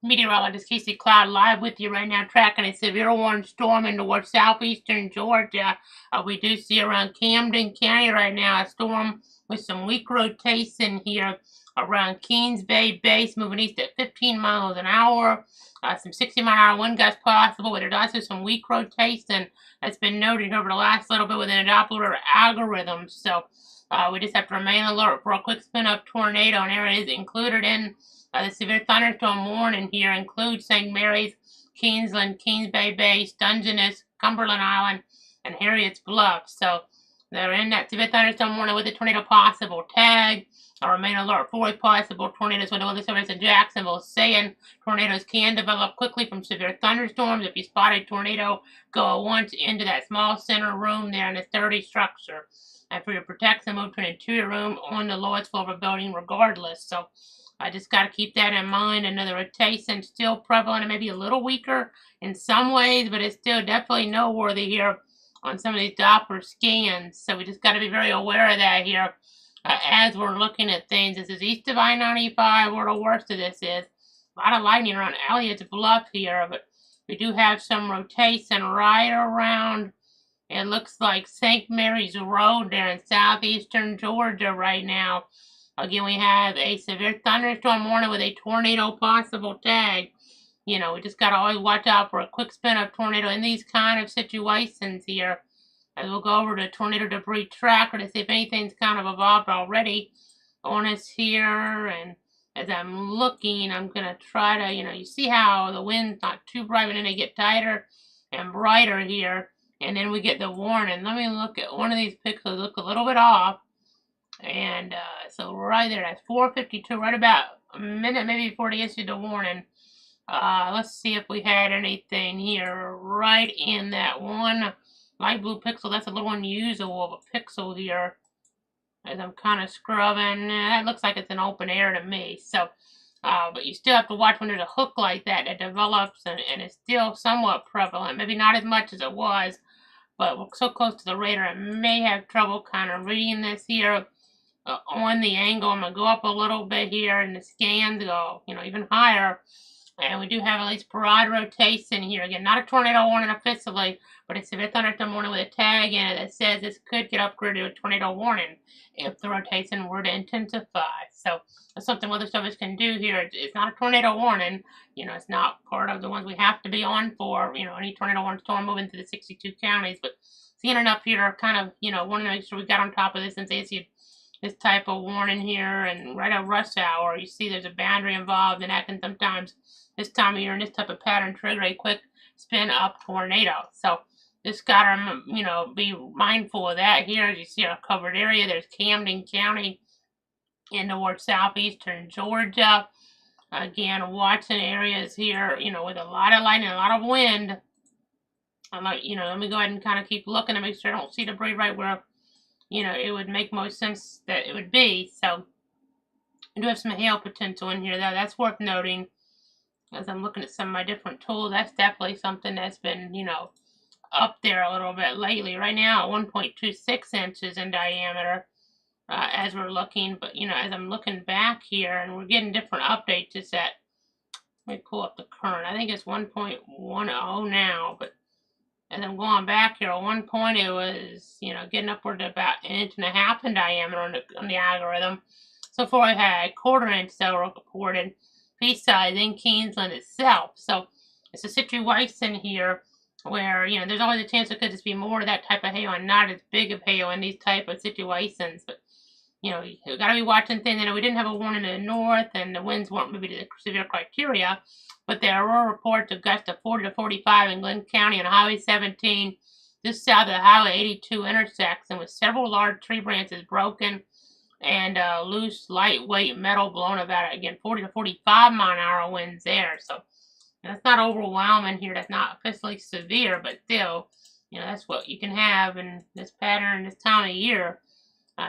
Meteorologist Casey Cloud live with you right now, tracking a severe warm storm in towards southeastern Georgia. We do see around Camden County right now a storm with some weak rotation here around Keens Bay base, moving east at 15 miles an hour. Some 60-mile-an-hour wind gusts possible, but there's also some weak rotation that's been noted over the last little bit within a Doppler algorithm. So we just have to remain alert for a quick spin-up tornado, and areas included in the severe thunderstorm warning here includes St. Mary's, Kingsland, Keens Bay Base, Dungeness, Cumberland Island, and Harriet's Bluff. So they're in that severe thunderstorm warning with a tornado possible tag. I remain alert for possible tornadoes with the weather service in Jacksonville saying tornadoes can develop quickly from severe thunderstorms. If you spot a tornado, go at once into that small center room there in a sturdy structure. And for your protection, move to an interior room on the lowest floor of a building regardless. So I just got to keep that in mind. Another rotation still prevalent and maybe a little weaker in some ways, but it's still definitely noteworthy here on some of these Doppler scans. So we just got to be very aware of that here as we're looking at things. This is east of I-95 where the worst of this is. A lot of lightning around Elliott's Bluff here, but we do have some rotation right around, it looks like St. Mary's Road there in southeastern Georgia right now. Again, we have a severe thunderstorm warning with a tornado possible tag. You know, we just got to always watch out for a quick spin-up tornado in these kind of situations here. As we'll go over to tornado debris tracker to see if anything's kind of evolved already on us here. And as I'm looking, I'm going to try to, you see how the wind's not too bright, but then they get tighter and brighter here. And then we get the warning. Let me look at one of these pixels, look a little bit off. And so right there, that's 4:52, right about a minute maybe before they issued the warning. Let's see if we had anything here right in that one light blue pixel. That's a little unusual of a pixel here as I'm kind of scrubbing. That looks like it's an open air to me. So, but you still have to watch when there's a hook like that that develops and it's still somewhat prevalent. Maybe not as much as it was, but we're so close to the radar, I may have trouble kind of reading this here. On the angle, I'm going to go up a little bit here, and the scans go, even higher. And we do have at least broad rotation here. Again, not a tornado warning officially, but a severe thunderstorm warning with a tag in it that says this could get upgraded to a tornado warning if the rotation were to intensify. So that's something Weather Service can do here. It's not a tornado warning. It's not part of the ones we have to be on for, any tornado warning storm moving through the 62 counties. But seeing enough here, kind of, wanting to make sure we got on top of this since they issued this type of warning here, and right at rush hour, you see there's a boundary involved, and that can sometimes, this time of year, in this type of pattern, trigger a quick spin-up tornado. So just gotta, be mindful of that here. As you see our covered area, there's Camden County in towards southeastern Georgia. Again, watching areas here, with a lot of lightning, a lot of wind. I'm like, let me go ahead and kind of keep looking to make sure I don't see debris right where it would make most sense that it would be. So I do have some hail potential in here, though. That's worth noting. As I'm looking at some of my different tools, that's definitely something that's been, up there a little bit lately. Right now, at 1.26 inches in diameter, as we're looking. But, as I'm looking back here, and we're getting different updates, it's at, let me pull up the current. I think it's 1.10 now, but as I'm going back here, at one point it was, getting upward to about 1.5 inches in diameter on the algorithm. So far I had a 1/4 inch so reported piece size in Kingsland itself. So it's a situation here where, there's always a chance there could just be more of that type of hail and not as big of hail in these type of situations. But, you got to be watching things. We didn't have a warning in the north, and the winds weren't maybe to the severe criteria. But there were reports of gusts of 40 to 45 in Glenn County on Highway 17, just south of the Highway 82 intersection, with several large tree branches broken and loose, lightweight metal blown about, again, 40 to 45 mile-an-hour winds there. So that's not overwhelming here. That's not officially severe, but still, that's what you can have in this pattern this time of year.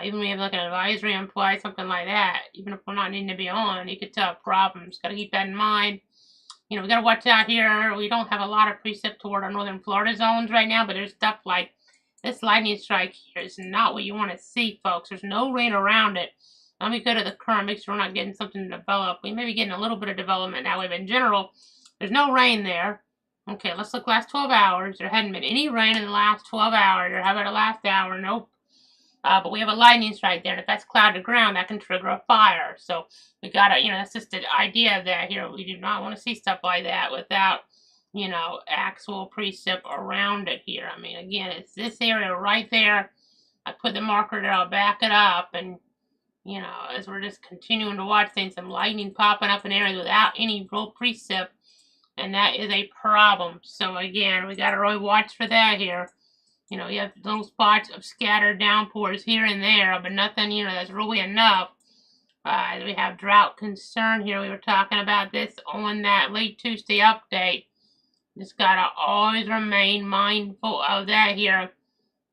Even when you have like an advisory in place, something like that, even if we're not needing to be on, you could tell problems. Got to keep that in mind. We got to watch out here. We don't have a lot of precip toward our northern Florida zones right now, but there's stuff like this lightning strike here is not what you want to see, folks. There's no rain around it. Let me go to the current, make sure we're not getting something to develop. We may be getting a little bit of development now, but in general, there's no rain there. Okay, let's look last 12 hours. There hadn't been any rain in the last 12 hours. Or how about the last hour? Nope. But we have a lightning strike there, and if that's cloud to ground, that can trigger a fire. So we gotta, that's just the idea of that here. We do not want to see stuff like that without, actual precip around it here. I mean, again, it's this area right there. I put the marker there, I'll back it up, and, as we're just continuing to watch things, some lightning popping up in areas without any real precip, and that is a problem. So again, we gotta really watch for that here. You have little spots of scattered downpours here and there, but nothing, that's really enough. We have drought concern here. We were talking about this on that late Tuesday update. Just gotta always remain mindful of that here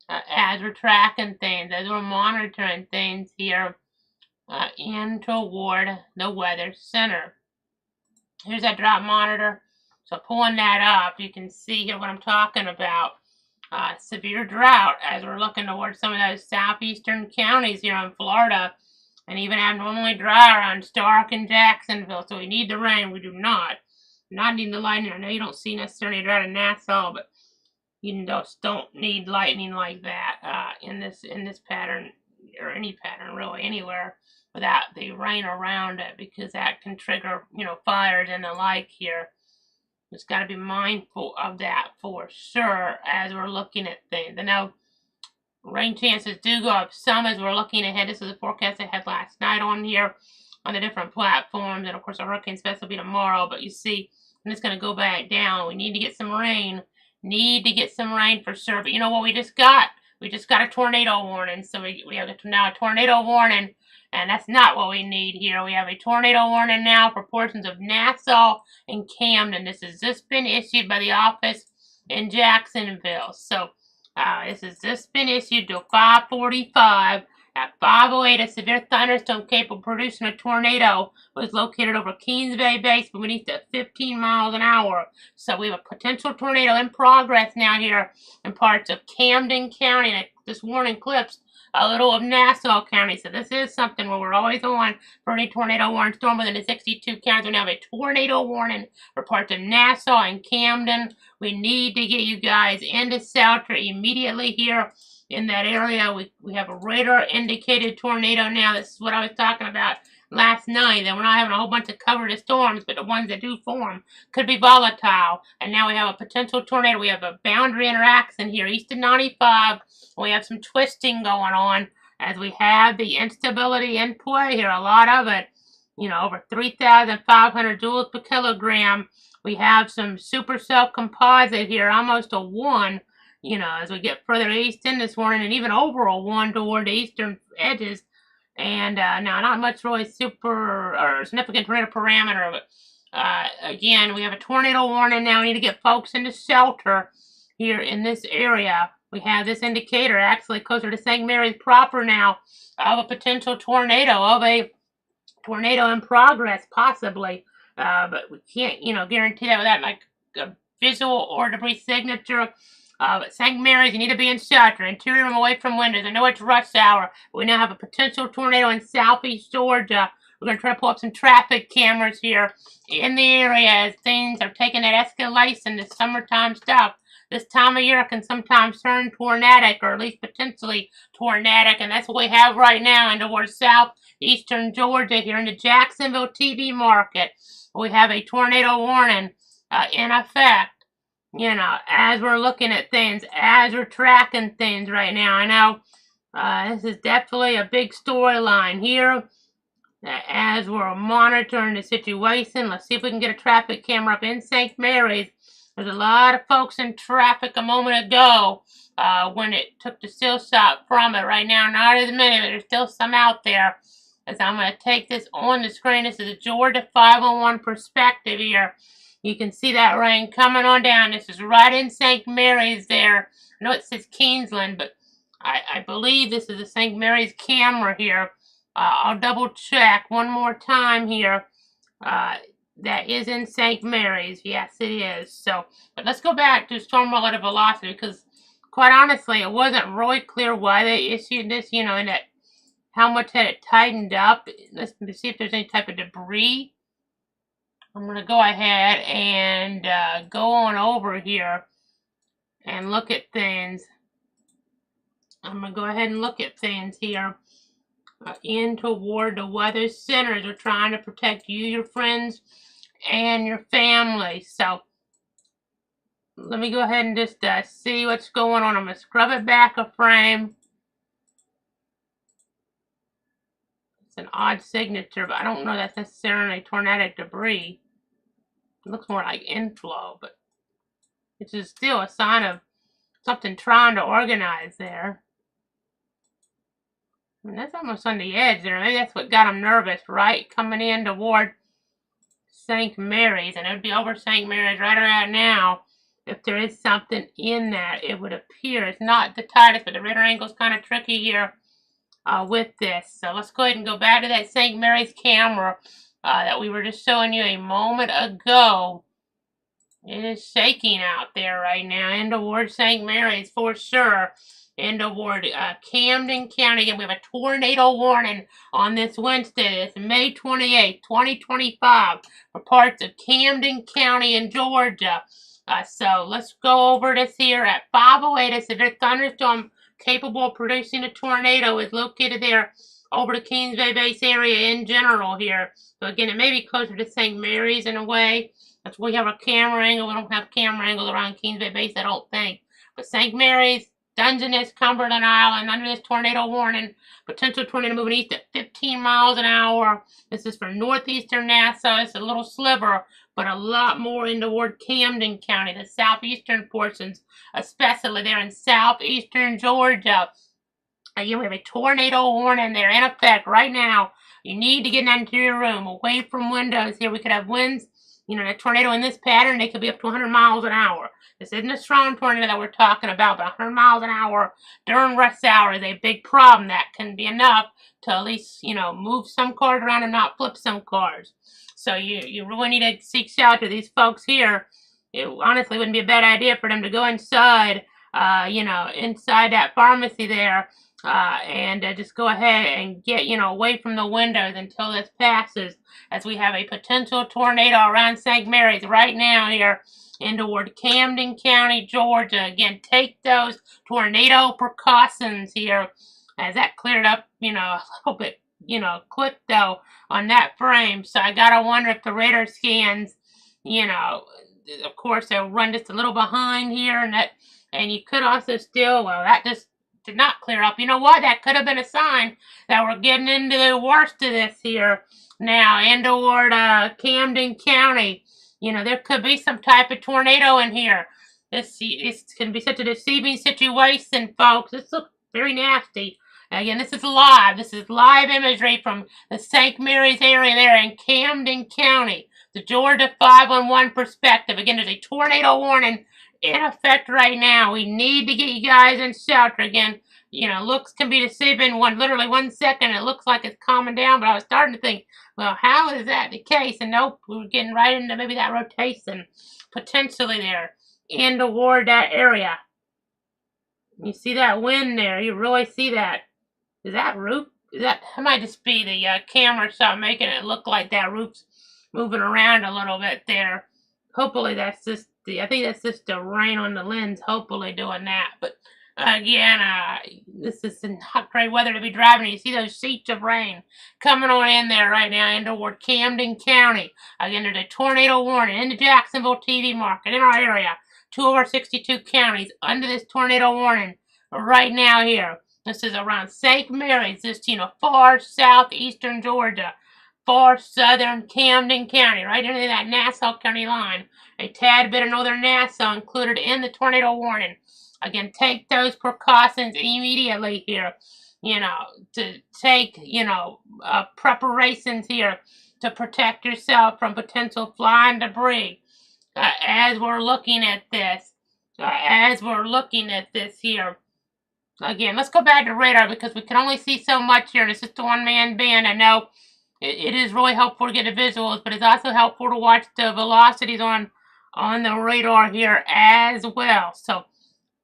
as we're tracking things, as we're monitoring things here in toward the weather center. Here's that drought monitor. So pulling that up, you can see here what I'm talking about. Severe drought as we're looking towards some of those southeastern counties here in Florida, and even abnormally dry around Stark and Jacksonville. So we need the rain. We do not need the lightning. I know you don't see necessarily drought in Nassau, but you just don't need lightning like that in this pattern, or any pattern really anywhere, without the rain around it, because that can trigger fires and the like here. Just got to be mindful of that for sure as we're looking at things. I know rain chances do go up some as we're looking ahead. This is a forecast I had last night on here on the different platforms. And of course, our hurricane special will be tomorrow. But you see, and it's going to go back down. We need to get some rain. Need to get some rain for sure. But you know what we just got? We just got a tornado warning. So we have now a tornado warning. And that's not what we need here. We have a tornado warning now for portions of Nassau and Camden. This has just been issued by the office in Jacksonville. So this has just been issued till 5:45. At 5:08, a severe thunderstorm capable of producing a tornado was located over Keens Bay base beneath at 15 miles an hour. So we have a potential tornado in progress now here in parts of Camden County. And this warning clips a little of Nassau County. So this is something where we're always on for any tornado warning storm within the 62 counties. We now have a tornado warning for parts of Nassau and Camden. We need to get you guys into shelter immediately here in that area. We have a radar indicated tornado now. This is what I was talking about last night, that we're not having a whole bunch of covered storms, but the ones that do form could be volatile. And now we have a potential tornado. We have a boundary interaction here east of 95. We have some twisting going on as we have the instability in play here, a lot of it, over 3,500 joules per kilogram. We have some supercell composite here, almost a 1, as we get further east in this morning, and even over a 1 toward the eastern edges. And now not much really super or significant tornado parameter, but again, we have a tornado warning now. We need to get folks into shelter here in this area. We have this indicator actually closer to St. Mary's proper now of a potential tornado, of a tornado in progress, possibly. But we can't, guarantee that without like a visual or debris signature. But St. Mary's, you need to be in shelter, interior room away from windows. I know it's rush hour. We now have a potential tornado in southeast Georgia. We're going to try to pull up some traffic cameras here in the area as things are taking that escalation, this summertime stuff. This time of year can sometimes turn tornadic, or at least potentially tornadic, and that's what we have right now in towards southeastern Georgia here in the Jacksonville TV market. We have a tornado warning in effect. As we're looking at things, as we're tracking things right now. I know this is definitely a big storyline here as we're monitoring the situation. Let's see if we can get a traffic camera up in St. Mary's. There's a lot of folks in traffic a moment ago when it took the still shot from it. Right now, not as many, but there's still some out there. As I'm going to take this on the screen, this is a Georgia 501 perspective here. You can see that rain coming on down. This is right in St. Mary's there. I know it says Kingsland, but I believe this is a St. Mary's camera here. I'll double check one more time here. That is in St. Mary's. Yes, it is. So, but let's go back to storm relative velocity, because quite honestly, it wasn't really clear why they issued this, in that how much had it tightened up. Let's see if there's any type of debris. I'm going to go ahead and go on over here and look at things. I'm going to go ahead and look at things here in toward the weather centers. We're trying to protect you, your friends, and your family. So let me go ahead and just see what's going on. I'm going to scrub it back a frame. It's an odd signature, but I don't know that's necessarily tornadic debris. It looks more like inflow, but it's just still a sign of something trying to organize there. I mean, that's almost on the edge there. Maybe that's what got them nervous, right? Coming in toward St. Mary's, and it would be over St. Mary's right around now. If there is something in that, it would appear. It's not the tightest, but the radar angle is kind of tricky here with this. So let's go ahead and go back to that St. Mary's camera that we were just showing you a moment ago. It is shaking out there right now in toward St. Mary's for sure. In toward Camden County. Again, we have a tornado warning on this Wednesday. It's May 28th, 2025 for parts of Camden County in Georgia. So let's go over this here at 508. A severe thunderstorm capable of producing a tornado is located there over the Kings Bay base area in general here. So again, it may be closer to St. Mary's in a way. That's where we have a camera angle. We don't have camera angles around Kings Bay base, I don't think. But St. Mary's, Dungeness, Cumberland Island, under this tornado warning. Potential tornado moving east at 15 miles an hour. This is for northeastern Nassau. It's a little sliver, but a lot more in toward Camden County, the southeastern portions, especially there in southeastern Georgia. Again, we have a tornado warning there in effect right now. You need to get into your room, away from windows here. We could have winds, a tornado in this pattern, they could be up to 100 miles an hour. This isn't a strong tornado that we're talking about, but 100 miles an hour during rush hour is a big problem. That can be enough to at least, move some cars around and not flip some cars. So you really need to seek shelter. These folks here, it honestly wouldn't be a bad idea for them to go inside, inside that pharmacy there, and just go ahead and get, away from the windows until this passes, as we have a potential tornado around St. Mary's right now here in toward Camden County, Georgia. Again, take those tornado precautions here, as that cleared up, a little bit, clipped though on that frame. So I gotta wonder if the radar scans, of course they'll run just a little behind here, and you could also still, well, that just did not clear up. You know what? That could have been a sign that we're getting into the worst of this here now, in toward Camden County. There could be some type of tornado in here. This can be such a deceiving situation, folks. This looks very nasty. Again, this is live. This is live imagery from the St. Mary's area there in Camden County. The Georgia 511 perspective. Again, there's a tornado warning in effect right now. We need to get you guys in shelter. Again, looks can be deceiving. Literally 1 second, it looks like it's calming down, but I was starting to think, well, how is that the case? And nope, we were getting right into maybe that rotation potentially there in toward that area. You see that wind there? You really see that? Is that roof? That might just be the camera shot making it look like that roof's moving around a little bit there. Hopefully that's just I think that's just the rain on the lens, hopefully doing that. But again, this is not great weather to be driving. You see those sheets of rain coming on in there right now in toward Camden County. Again, there's a tornado warning in the Jacksonville TV market in our area. 2 of our 62 counties under this tornado warning right now here. This is around St. Mary's, just, far southeastern Georgia, far southern Camden County, right into that Nassau County line. A tad bit of northern Nassau included in the tornado warning. Again, take those precautions immediately here, to take, preparations here to protect yourself from potential flying debris. As we're looking at this, here. Again, let's go back to radar because we can only see so much here. It's just a one-man band. I know it is really helpful to get the visuals, but it's also helpful to watch the velocities on the radar here as well. So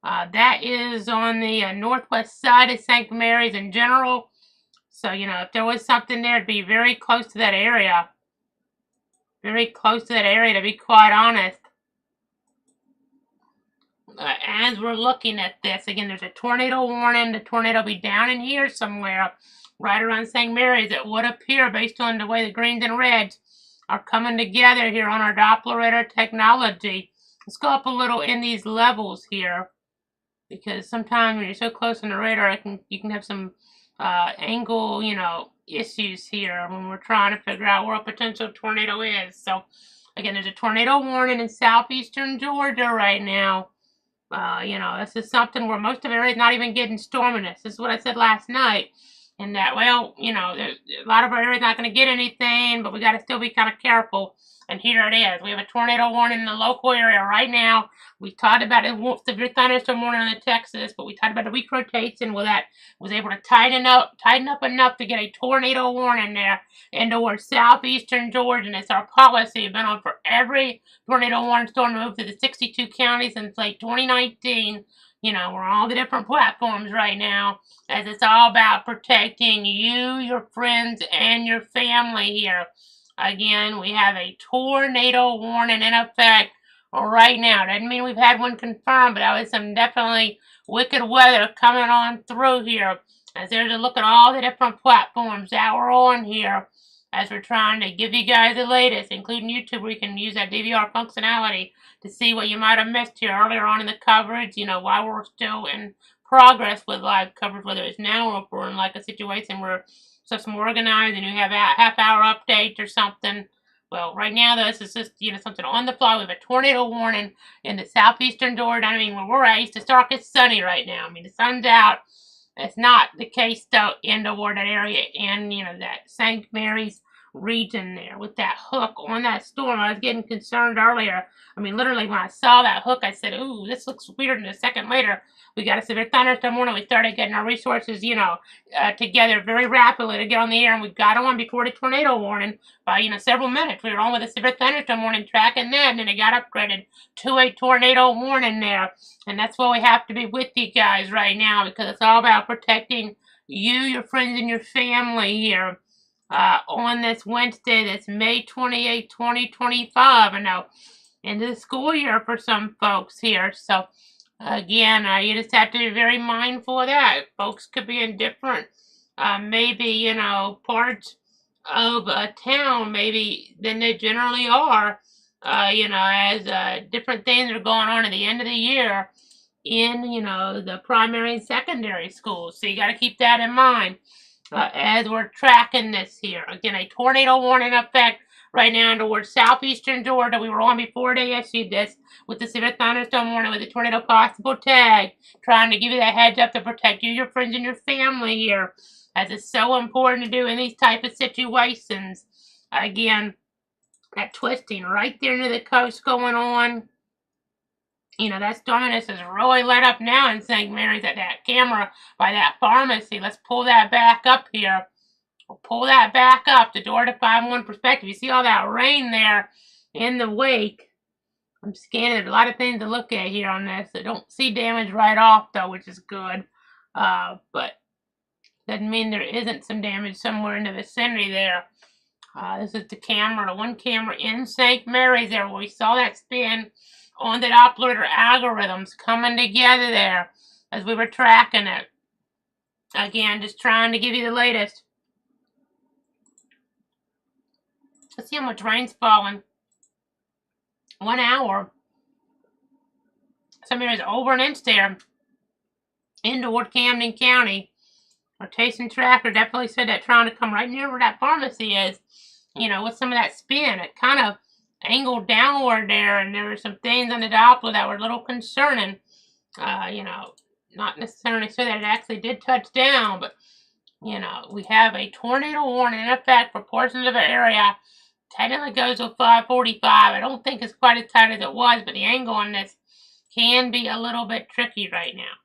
that is on the northwest side of St. Mary's in general. So, you know, if there was something there, it'd be very close to that area. Very close to that area, to be quite honest. As we're looking at this, again, there's a tornado warning. The tornado will be down in here somewhere, right around St. Mary's. It would appear, based on the way the greens and reds are coming together here on our Doppler radar technology. Let's go up a little in these levels here, because sometimes when you're so close on the radar, you can have some angle, you know, issues here when we're trying to figure out where a potential tornado is. So, again, there's a tornado warning in southeastern Georgia right now. You know, this is something where most of the area is not even getting storminess. This is what I said last night. And that, well, you know, a lot of our area is not going to get anything, but we got to still be kind of careful. And here it is. We have a tornado warning in the local area right now. We talked about it, severe thunderstorm warning in Texas, but we talked about the weak rotation where that was able to tighten up enough to get a tornado warning there in towards southeastern Georgia. And it's our policy. We've been on for every tornado warning storm to move to the 62 counties since late 2019. You know, we're on all the different platforms right now, as it's all about protecting you, your friends, and your family here. Again, we have a tornado warning in effect right now. Doesn't mean we've had one confirmed, but that was some definitely wicked weather coming on through here. As there's a look at all the different platforms that we're on here, as we're trying to give you guys the latest, including YouTube, where you can use that DVR functionality to see what you might have missed here earlier on in the coverage, you know, while we're still in progress with live coverage, whether it's now or if we're in like a situation where stuff's more organized and you have a half-hour update or something. Well, right now, this is just, you know, something on the fly. We have a tornado warning in the southeastern Georgia. I mean, where we're at, it's dark, it's sunny right now. I mean, the sun's out. It's not the case, though, in toward that area, in, you know, that St. Mary's region there with that hook on that storm. I was getting concerned earlier. I mean, literally, when I saw that hook, I said, ooh, this looks weird. And a second later, we got a severe thunderstorm warning. We started getting our resources, you know, together very rapidly to get on the air, and we got on before the tornado warning by, you know, several minutes. We were on with a severe thunderstorm warning, tracking that, and then it got upgraded to a tornado warning there. And that's why we have to be with you guys right now, because it's all about protecting you, your friends, and your family here on this Wednesday. That's May 28, 2025. I know, into the school year for some folks here. So, again, you just have to be very mindful of that. Folks could be in different, maybe, you know, parts of a town, maybe, than they generally are, you know, as different things are going on at the end of the year in, you know, the primary and secondary schools. So you got to keep that in mind as we're tracking this here. Again, a tornado warning effect right now towards southeastern Georgia. We were on before they issued this with the severe thunderstorm warning with the tornado possible tag, trying to give you that heads up to protect you, your friends, and your family here, as it's so important to do in these type of situations. Again, that twisting right there near the coast going on. You know, that storminess is really let up now in St. Mary's at that camera by that pharmacy. Let's pull that back up here. We'll pull that back up, the door to 5-1 perspective. You see all that rain there in the wake. I'm scanning. There's a lot of things to look at here on this. I don't see damage right off, though, which is good. But doesn't mean there isn't some damage somewhere in the vicinity there. This is the camera, the one camera in St. Mary's there, where we saw that spin on the Doppler algorithms coming together there as we were tracking it. Again, just trying to give you the latest. Let's see how much rain's falling. 1 hour. Some areas over an inch there in toward Camden County. Our Rotation tracker definitely said that, trying to come right near where that pharmacy is, you know, with some of that spin. It kind of angled downward there, and there were some things on the Doppler that were a little concerning. You know, not necessarily so that it actually did touch down, but, you know, we have a tornado warning in effect for portions of the area. Technically goes to 545. I don't think it's quite as tight as it was, but the angle on this can be a little bit tricky right now.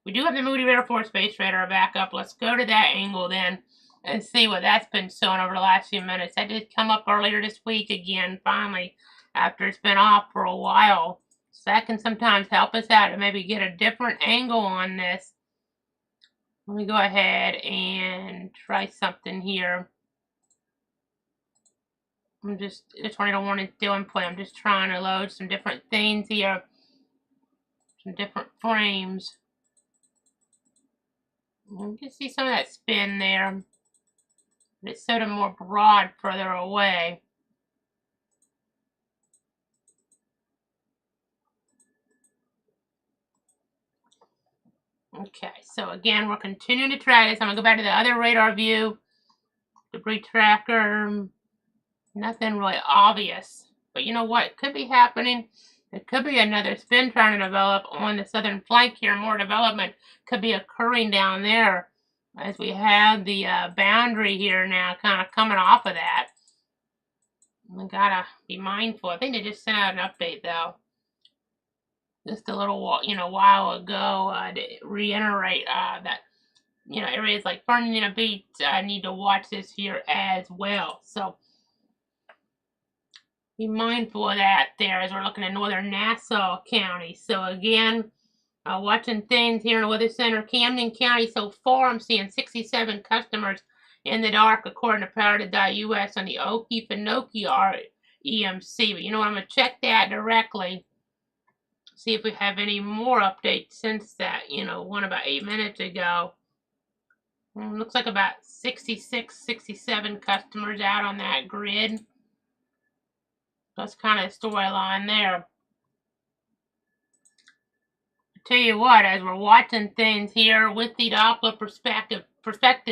We do have the Moody Air Force Base radar back up. Let's go to that angle then and see what that's been showing over the last few minutes. That did come up earlier this week again, finally, after it's been off for a while. So that can sometimes help us out to maybe get a different angle on this. Let me go ahead and try something here. The tornado warning is still in play. I'm just trying to load some different things here. Some different frames. You can see some of that spin there. But it's sort of more broad further away. Okay, so again, we're continuing to try this. I'm going to go back to the other radar view. Debris tracker. Nothing really obvious. But you know what? It could be happening. It could be another spin trying to develop on the southern flank here. More development could be occurring down there as we have the boundary here now kind of coming off of that. We gotta be mindful. I think they just sent out an update though. Just a little while ago to reiterate that areas like Fernandina Beach need to watch this here as well. So be mindful of that there as we're looking at northern Nassau County. So again, watching things here in the Weather Center, Camden County. So far, I'm seeing 67 customers in the dark, according to Power.us on the Okefenokee EMC. But you know what? I'm going to check that directly. See if we have any more updates since that, one about 8 minutes ago. Looks like about 66, 67 customers out on that grid. That's kind of the storyline there. I tell you what, as we're watching things here with the Doppler perspective,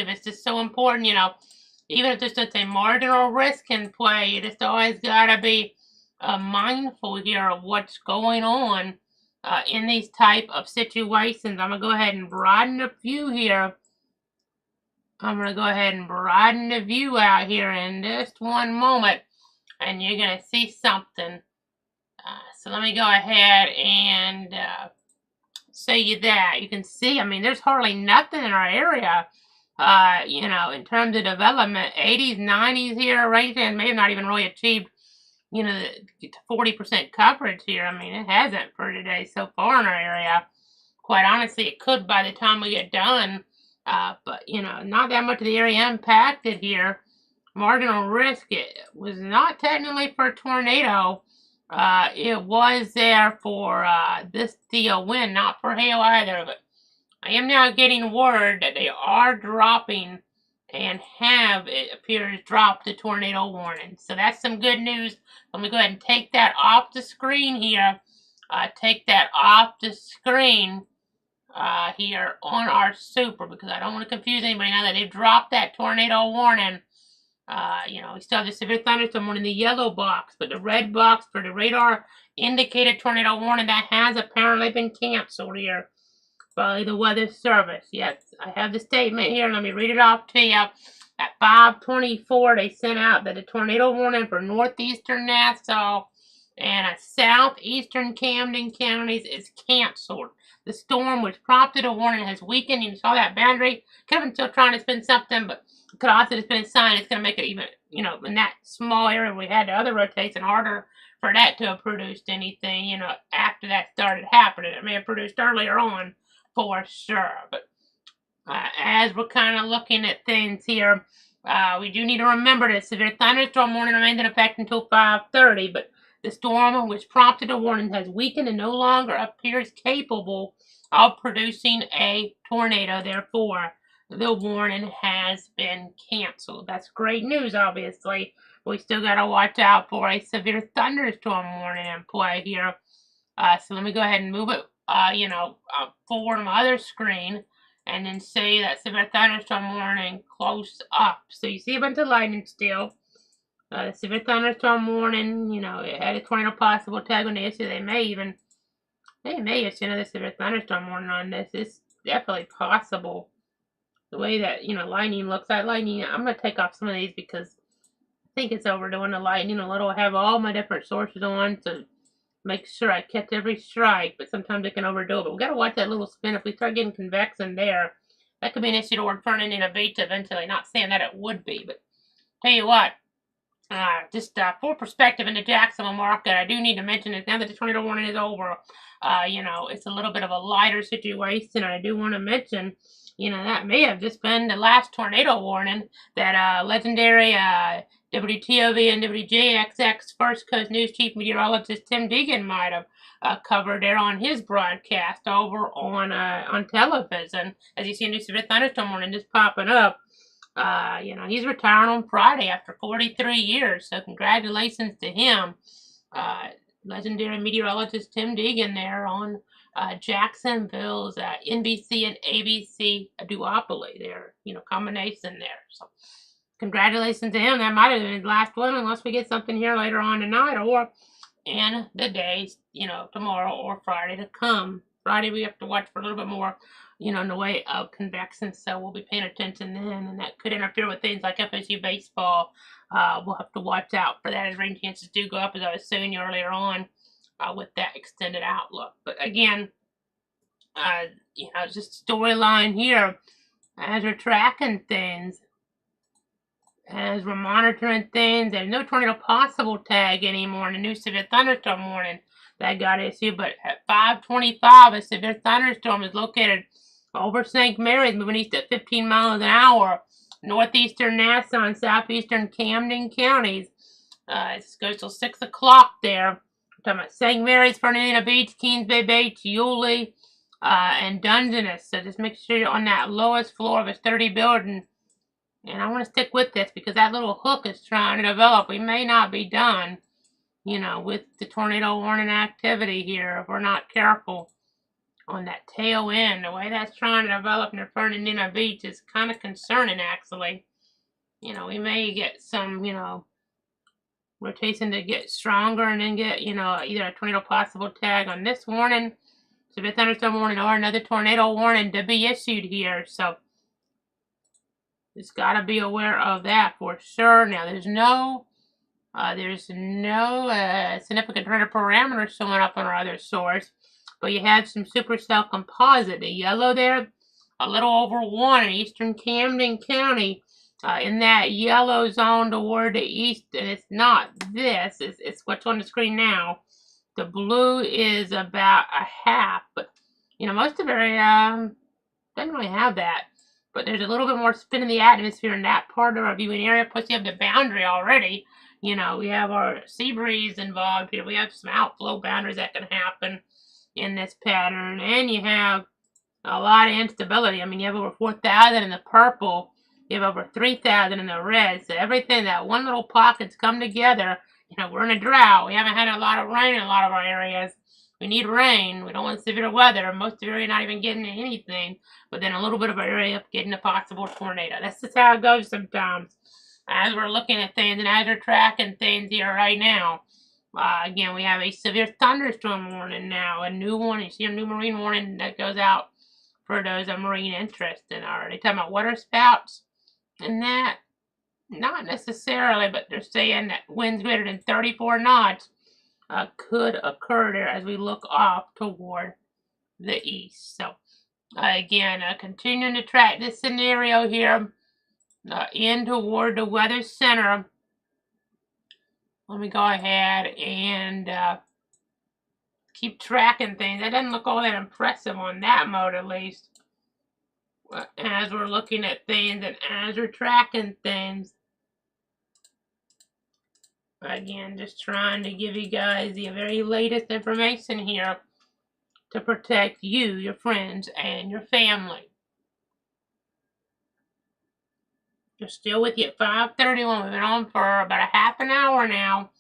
it's just so important, even if there's just a marginal risk in play, you just always got to be mindful here of what's going on in these type of situations. I'm going to go ahead and broaden the view here. I'm going to go ahead and broaden the view out here in just one moment. And you're going to see something. So let me go ahead and show you that. You can see, there's hardly nothing in our area, in terms of development. 80s, 90s here, rangelands may have not even really achieved, 40% coverage here. It hasn't for today so far in our area. Quite honestly, it could by the time we get done. But, not that much of the area impacted here. Marginal risk, it was not technically for a tornado. It was there for this steel wind, not for hail either. But I am now getting word that they are dropping and have, it appears, dropped the tornado warning. So that's some good news. Let me go ahead and take that off the screen here. Take that off the screen here on our super, because I don't want to confuse anybody now that they've dropped that tornado warning. We still have the severe thunderstorm warning in the yellow box, but the red box for the radar indicated tornado warning that has apparently been canceled here by the Weather Service. Yes, I have the statement here. Let me read it off to you. At 5:24, they sent out that the tornado warning for northeastern Nassau and southeastern Camden counties is canceled. The storm, which prompted a warning, has weakened. You saw that boundary. Could have been still trying to spin something, but it could also just been a sign it's going to make it even, in that small area we had the other rotation, harder for that to have produced anything, after that started happening. It may have produced earlier on for sure. But as we're kind of looking at things here, we do need to remember that severe thunderstorm warning remains in effect until 5:30, but the storm, which prompted a warning, has weakened and no longer appears capable of producing a tornado. Therefore, the warning has been canceled. That's great news, obviously. We still got to watch out for a severe thunderstorm warning in play here. So let me go ahead and move it, forward on my other screen, and then see that severe thunderstorm warning close up. So you see a bunch of lightning still. The severe thunderstorm warning, it had a tornado possible tag on the issue. They may issue another severe thunderstorm warning on this. It's definitely possible. The way that, lightning looks like lightning, I'm going to take off some of these because I think it's overdoing the lightning a little. I have all my different sources on to make sure I catch every strike, but sometimes it can overdo it. But we got to watch that little spin. If we start getting convex in there, that could be an issue toward Fernandina Beach eventually. Not saying that it would be, but tell you what, Just for perspective in the Jacksonville market, I do need to mention that now that the tornado warning is over, it's a little bit of a lighter situation. I do want to mention, that may have just been the last tornado warning that legendary WTOV and WJXX First Coast News Chief Meteorologist Tim Deegan might have covered there on his broadcast over on television. As you see a new severe thunderstorm warning just popping up. He's retiring on Friday after 43 years, so congratulations to him. Legendary meteorologist Tim Deegan there on Jacksonville's NBC and ABC duopoly there, combination there. So congratulations to him. That might have been his last one unless we get something here later on tonight or in the days, tomorrow or Friday to come. Friday we have to watch for a little bit more in the way of convection, so we'll be paying attention then, and that could interfere with things like FSU baseball. We'll have to watch out for that as rain chances do go up, as I was saying earlier on, with that extended outlook. But again, just storyline here as we're tracking things, as we're monitoring things. There's no tornado possible tag anymore in the new severe thunderstorm warning that got issued, but at 5:25, a severe thunderstorm is located over St. Mary's, moving east at 15 miles an hour, northeastern Nassau and southeastern Camden counties. It goes till 6 o'clock there. We're talking about St. Mary's, Fernandina Beach, Keens Bay Beach, Yulee, and Dungeness. So just make sure you're on that lowest floor of a sturdy building. And I want to stick with this because that little hook is trying to develop. We may not be done, with the tornado warning activity here if we're not careful on that tail end. The way that's trying to develop near Fernandina Beach is kind of concerning, actually. We may get some, rotation to get stronger and then get, either a tornado possible tag on this warning, severe thunderstorm warning, or another tornado warning to be issued here. So just got to be aware of that for sure. Now, there's no significant tornado parameters showing up on our other source. But you have some supercell composite. The yellow there, a little over 1 in eastern Camden County. In that yellow zone toward the east, and it's not this, it's what's on the screen now. The blue is about a half, but, most of it doesn't really have that. But there's a little bit more spin in the atmosphere in that part of our viewing area. Plus, you have the boundary already. We have our sea breeze involved here. We have some outflow boundaries that can happen in this pattern, and you have a lot of instability. I mean, you have over 4,000 in the purple, you have over 3,000 in the red, so everything, that one little pocket's come together. We're in a drought. We haven't had a lot of rain in a lot of our areas. We need rain. We don't want severe weather. Most of the area not even getting anything, but then a little bit of our area getting a possible tornado. That's just how it goes sometimes as we're looking at things and as we're tracking things here right now. Again, we have a severe thunderstorm warning now, a new one. You see a new marine warning that goes out for those marine interest. And are they talking about water spouts? And that, not necessarily, but they're saying that winds greater than 34 knots could occur there as we look off toward the east. So, again, continuing to track this scenario here in toward the weather center. Let me go ahead and keep tracking things. That doesn't look all that impressive on that mode, at least. As we're looking at things and as we're tracking things. Again, just trying to give you guys the very latest information here to protect you, your friends, and your family. We're still with you at 5:31. We've been on for about a half an hour now.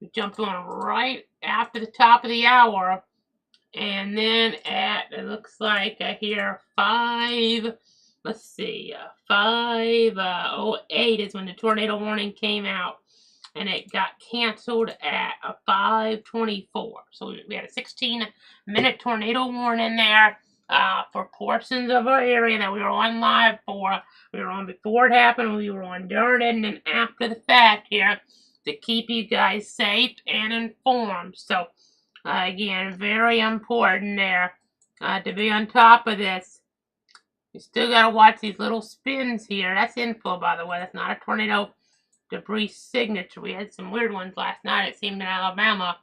We jumped on right after the top of the hour. And then at, it looks like here, 5:08 is when the tornado warning came out. And it got canceled at 5:24. So we had a 16-minute tornado warning there for portions of our area that we were on live for. We were on before it happened, we were on during it, and then after the fact here to keep you guys safe and informed. So, again, very important there to be on top of this. You still got to watch these little spins here. That's inflow, by the way. That's not a tornado debris signature. We had some weird ones last night, it seemed, in Alabama,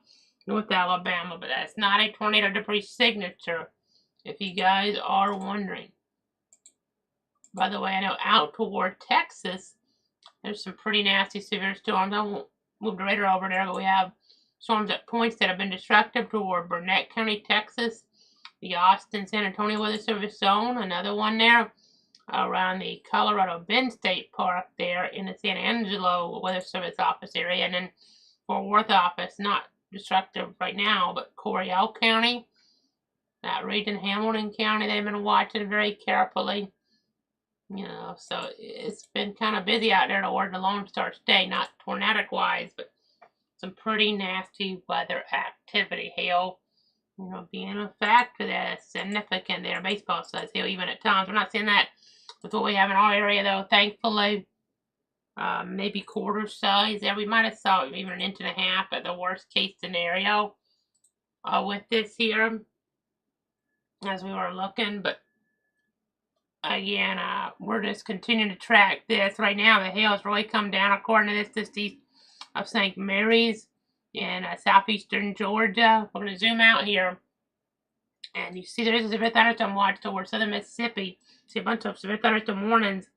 North Alabama, but that's not a tornado debris signature, if you guys are wondering. By the way, I know out toward Texas, there's some pretty nasty severe storms. I won't move the radar over there, but we have storms at points that have been destructive toward Burnett County, Texas, the Austin, San Antonio Weather Service zone, another one there around the Colorado Bend State Park there in the San Angelo Weather Service office area, and then Fort Worth office, not destructive right now, but Coryell County, that region, Hamilton County, they've been watching very carefully. You know, so it's been kind of busy out there toward the Lone Star State, not tornadic-wise, but some pretty nasty weather activity. Hail, you know, being a factor that's significant there. Baseball size hail, even at times. We're not seeing that with what we have in our area, though, thankfully. Maybe quarter size there. We might have saw even 1.5 inches at the worst case scenario with this here as we were looking, but again, we're just continuing to track this. Right now, the hail has really come down according to this just east of St. Mary's in southeastern Georgia. We're going to zoom out here, and you see there is a severe thunderstorm watch towards southern Mississippi. See a bunch of severe thunderstorm warnings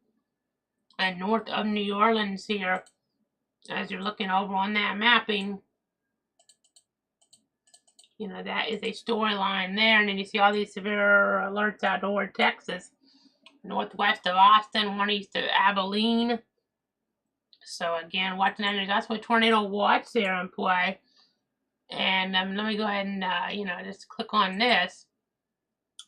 and north of New Orleans here as you're looking over on that mapping. You know, that is a storyline there, and then you see all these severe alerts out toward Texas, northwest of Austin, one east of Abilene. So again, watching that, that's what tornado watch there in play. And let me go ahead and you know, just click on this.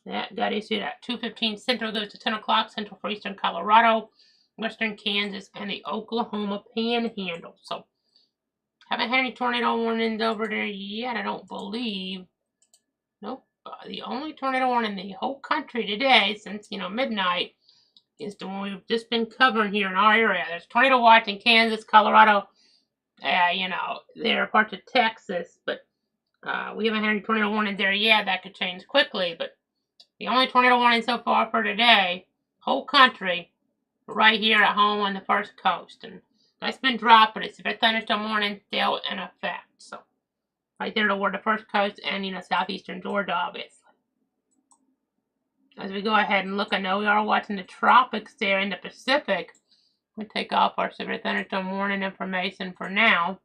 That issued at 2:15 Central, goes to 10 o'clock Central for eastern Colorado, western Kansas, and the Oklahoma Panhandle. So haven't had any tornado warnings over there yet, I don't believe. Nope. The only tornado warning in the whole country today, since, you know, midnight, is the one we've just been covering here in our area. There's tornado watch in Kansas, Colorado, you know, there are parts of Texas, but we haven't had any tornado warnings there yet. That could change quickly, but the only tornado warning so far for today, whole country, right here at home on the first coast. And that's been dropped, but it's a severe thunderstorm warning still in effect. So right there toward the first coast and, you know, southeastern Georgia, obviously. As we go ahead and look, I know we are watching the tropics there in the Pacific. We take off our severe thunderstorm warning information for now,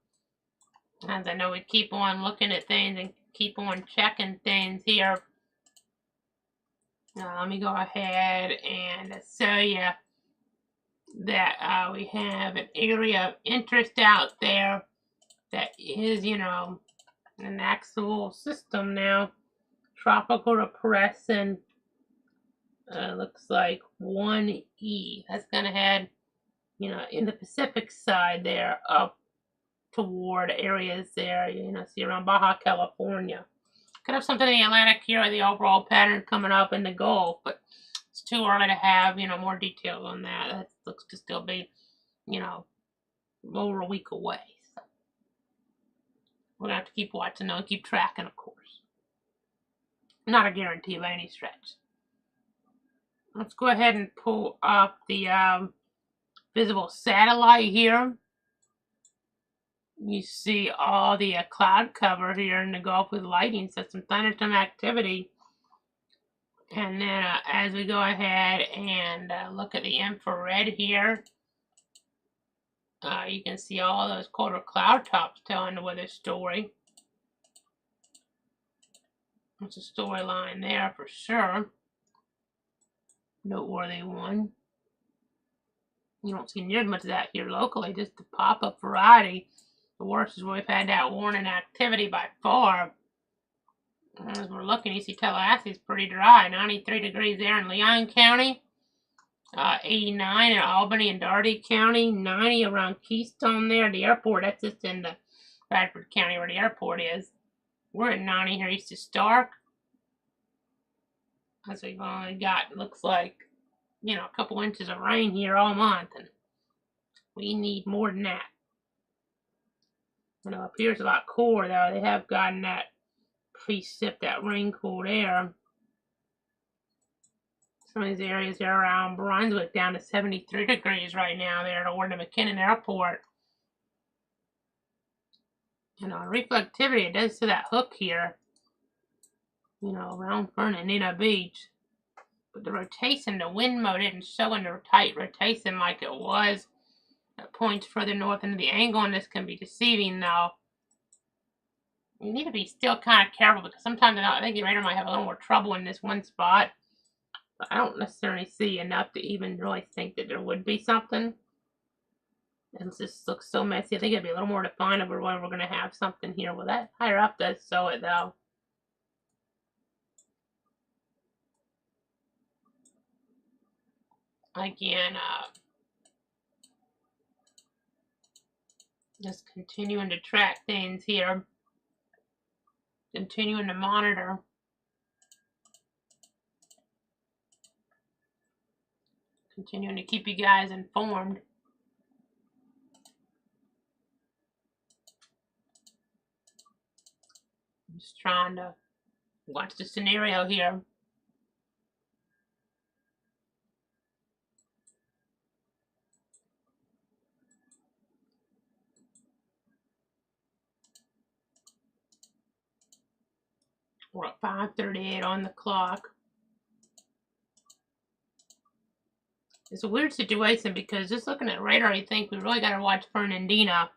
as I know we keep on looking at things and keep on checking things here. Let me go ahead and show you that we have an area of interest out there that is, you know, an actual system now. Tropical depression, looks like 1E. That's going to head, you know, in the Pacific side there up toward areas there, you know, see around Baja California. Could have something in the Atlantic here, the overall pattern coming up in the Gulf, but it's too early to have, you know, more details on that. That looks to still be, you know, over a week away. So we're going to have to keep watching though and keep tracking, of course. Not a guarantee by any stretch. Let's go ahead and pull up the visible satellite here. You see all the cloud cover here in the Gulf with lighting, so some thunderstorm activity. And then as we go ahead and look at the infrared here, you can see all those colder cloud tops telling the weather story. It's a storyline there for sure. Noteworthy one. You don't see near as much of that here locally, just the pop-up variety. The worst is where we've had that warning activity by far. As we're looking, you see Tallahassee's pretty dry. 93 degrees there in Leon County. 89 in Albany and Dougherty County. 90 around Keystone there. The airport, that's just in the Bradford County where the airport is. We're at 90 here east of Stark. As we've only got, looks like, you know, a couple inches of rain here all month. And we need more than that. You know, it appears a lot cooler though. They have gotten that precip, that rain cooled air. Some of these areas here around Brunswick down to 73 degrees right now there toward the McKinnon Airport. And on reflectivity, it does to that hook here, around Fernandina Beach. But the rotation, the wind mode isn't showing the tight rotation like it was at points further north into the angle, and this can be deceiving though. You need to be still kind of careful because sometimes I think your radar might have a little more trouble in this one spot. But I don't necessarily see enough to even really think that there would be something. It just looks so messy. I think it'd be a little more definable where we're going to have something here. Well, that higher up does show it though. Again, just continuing to track things here. Continuing to monitor. Continuing to keep you guys informed. I'm just trying to watch the scenario here. We're at 5:38 on the clock. It's a weird situation because just looking at radar, you think we really got to watch Fernandina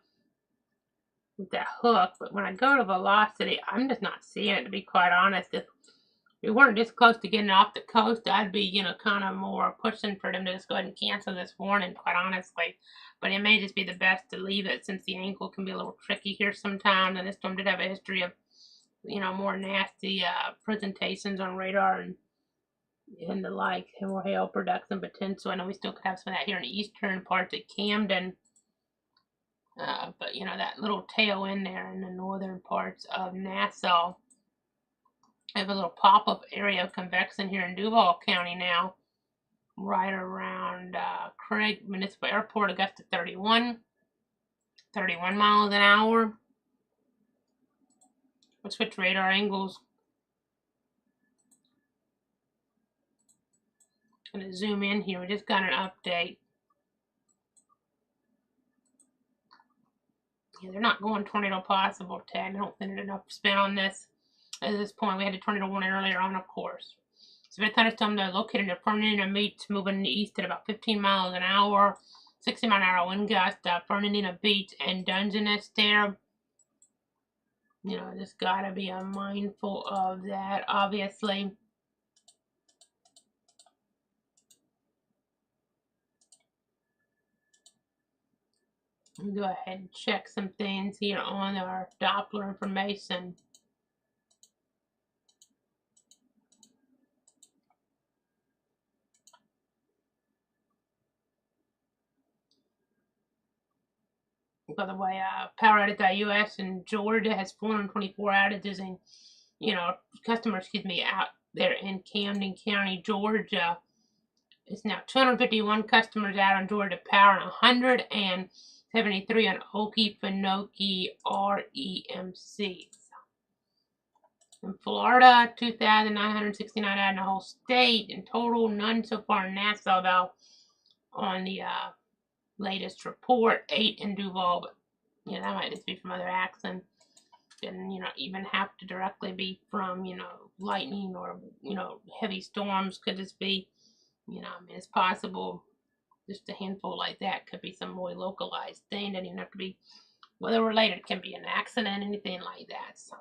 with that hook. But when I go to velocity, I'm just not seeing it, to be quite honest. If we weren't this close to getting off the coast, I'd be, kind of more pushing for them to just go ahead and cancel this warning, quite honestly. But it may just be the best to leave it since the angle can be a little tricky here sometimes. And this storm did have a history of, more nasty presentations on radar and the like, more hail production potential. I know we still could have some of that here in the eastern parts of Camden. But, that little tail in there in the northern parts of Nassau. I have a little pop-up area of convection here in Duval County now, right around Craig Municipal Airport, Augusta 31 miles an hour. We'll switch radar angles. I'm going to zoom in here. We just got an update. Yeah, they're not going tornado possible, Ted. I don't think there's enough spin on this. At this point, we had a tornado warning earlier on, of course. Severe thunderstorm though located in the Fernandina Beach, moving east at about 15 miles an hour, 60 mile an hour wind gust, Fernandina Beach and Dungeness there. Just gotta be mindful of that, obviously. Go ahead and check some things here on our Doppler information. By the way, Power Outage.us in Georgia has 424 outages, and customers, out there in Camden County, Georgia. It's now 251 customers out on Georgia Power and 173 on Okefenokee REMC. In Florida, 2,969 out in the whole state. In total, none so far in Nassau, though, on the latest report. 8 in Duval, but that might just be from other accidents. Didn't even have to directly be from lightning or heavy storms. Could just be it's possible just a handful like that could be some more localized thing. Doesn't even have to be weather related. It can be an accident, anything like that. So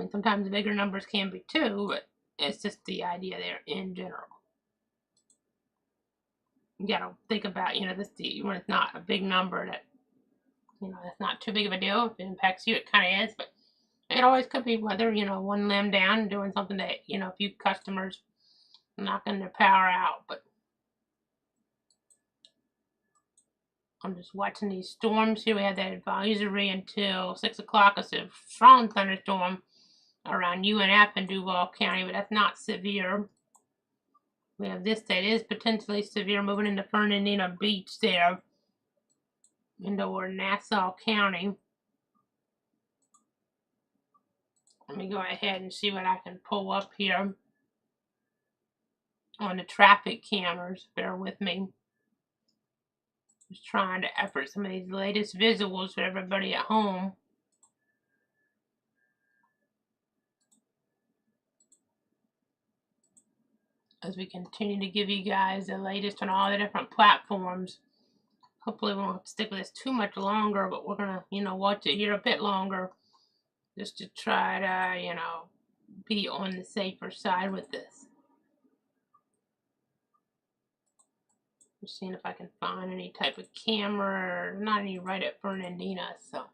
sometimes the bigger numbers can be too, but it's just the idea there in general. You gotta think about this when it's not a big number, that that's not too big of a deal. If it impacts you, it kind of is, but it always could be weather. One limb down, doing something that a few customers knocking their power out. But I'm just watching these storms here. We had that advisory until 6 o'clock. It's a strong thunderstorm around UNF in Duval County, but that's not severe. We have this that is potentially severe, moving into Fernandina Beach there, into Nassau County. Let me go ahead and see what I can pull up here on the traffic cameras. Bear with me. Just trying to effort some of these latest visuals for everybody at home. as we continue to give you guys the latest on all the different platforms. Hopefully we won't have to stick with this too much longer, but we're gonna, watch it here a bit longer just to try to, be on the safer side with this. I'm seeing if I can find any type of camera, not any right at Fernandina, so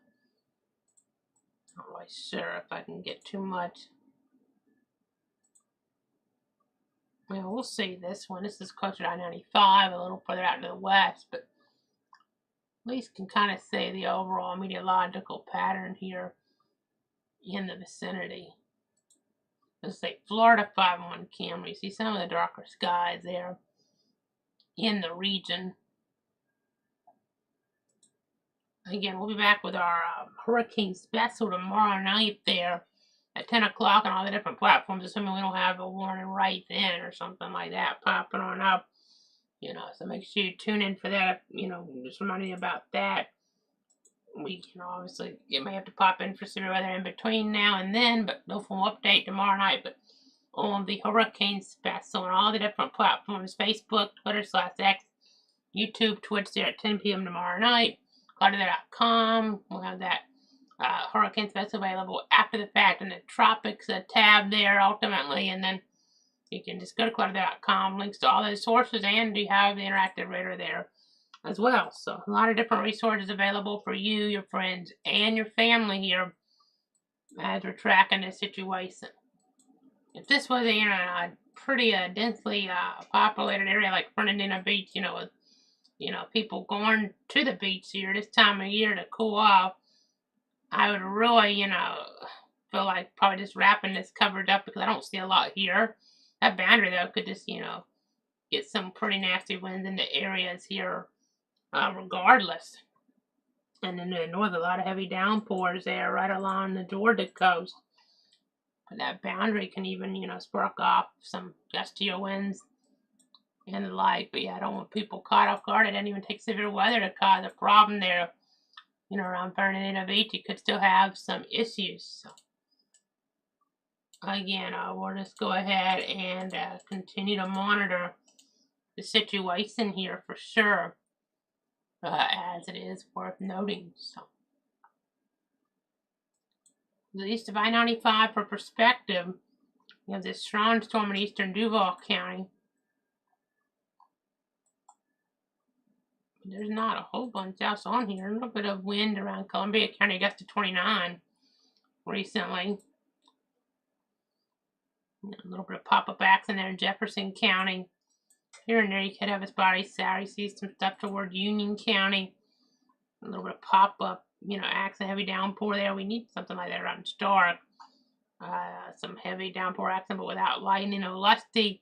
not really sure if I can get too much. Well, we'll see this one. This is closer to I-95, a little further out to the west, but at least can kind of see the overall meteorological pattern here in the vicinity. Let's say Florida 5-1 camera. You see some of the darker skies there in the region. Again, we'll be back with our hurricane special tomorrow night there at 10 o'clock on all the different platforms, assuming we don't have a warning right then or something like that popping on up. So make sure you tune in for that. Just reminding you about that. We obviously, you may have to pop in for severe weather in between now and then, but no full update tomorrow night. But on the hurricane special on all the different platforms, Facebook, Twitter /X, YouTube, Twitch there at 10 p.m. tomorrow night. Cloudweather.com. We'll have that hurricane special available after the fact in the tropics tab there ultimately, and then you can just go to cloudweather.com, links to all those sources, and you have the interactive radar there as well. So a lot of different resources available for you, your friends, and your family here as we're tracking this situation. If this was in a pretty densely populated area like Fernandina Beach, with people going to the beach here this time of year to cool off, I would really, feel like probably just wrapping this coverage up because I don't see a lot here. That boundary, though, could just, get some pretty nasty winds in the areas here regardless. And in the north, a lot of heavy downpours there right along the Georgia coast. But that boundary can even, spark off some gustier winds and the like. But yeah, I don't want people caught off guard. It didn't even take severe weather to cause a problem there. Around Fernandina Beach, you could still have some issues. So, again, we'll just go ahead and continue to monitor the situation here for sure, as it is worth noting. So, the east of I-95 for perspective, you have this strong storm in eastern Duval County. There's not a whole bunch else on here. A little bit of wind around Columbia County, gust to 29 recently. A little bit of pop-up acts in there in Jefferson County. Here and there you could have a spotty Saturday. See some stuff toward Union County. A little bit of pop-up, acts and heavy downpour there. We need something like that around Stark. Some heavy downpour action, but without lightning. Lusty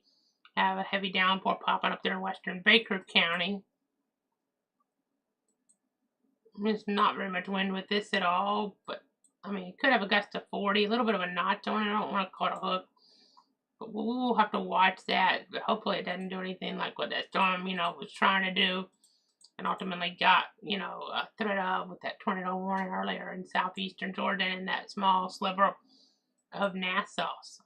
have a heavy downpour popping up there in western Baker County. There's not very much wind with this at all, but it could have a gust of 40, a little bit of a notch on it. I don't want to call it a hook, but we'll have to watch that. But hopefully it doesn't do anything like what that storm, was trying to do, and ultimately got, a threat of with that tornado warning earlier in southeastern Georgia and in that small sliver of Nassau. So,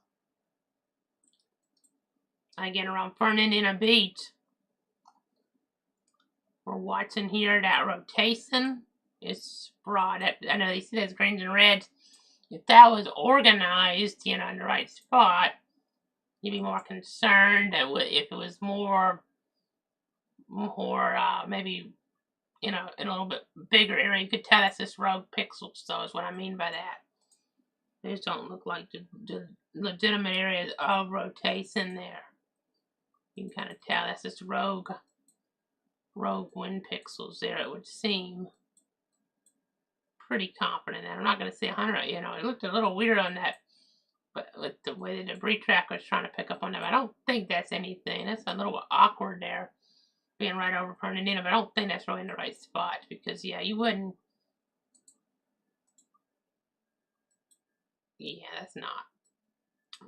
again, around Fernandina Beach, we're watching here that rotation is broad. I know you see those greens and reds. If that was organized, in the right spot, you'd be more concerned that if it was more maybe, in a little bit bigger area, you could tell that's just rogue pixels. So is what I mean by that. These don't look like the legitimate areas of rotation there. You can kind of tell that's just rogue wind pixels there, it would seem. Pretty confident that I'm not going to say 100. It looked a little weird on that, but with the way the debris tracker was trying to pick up on that, I don't think that's anything. That's a little awkward there, being right over Fernandina, but I don't think that's really in the right spot because, yeah, you wouldn't. Yeah, that's not.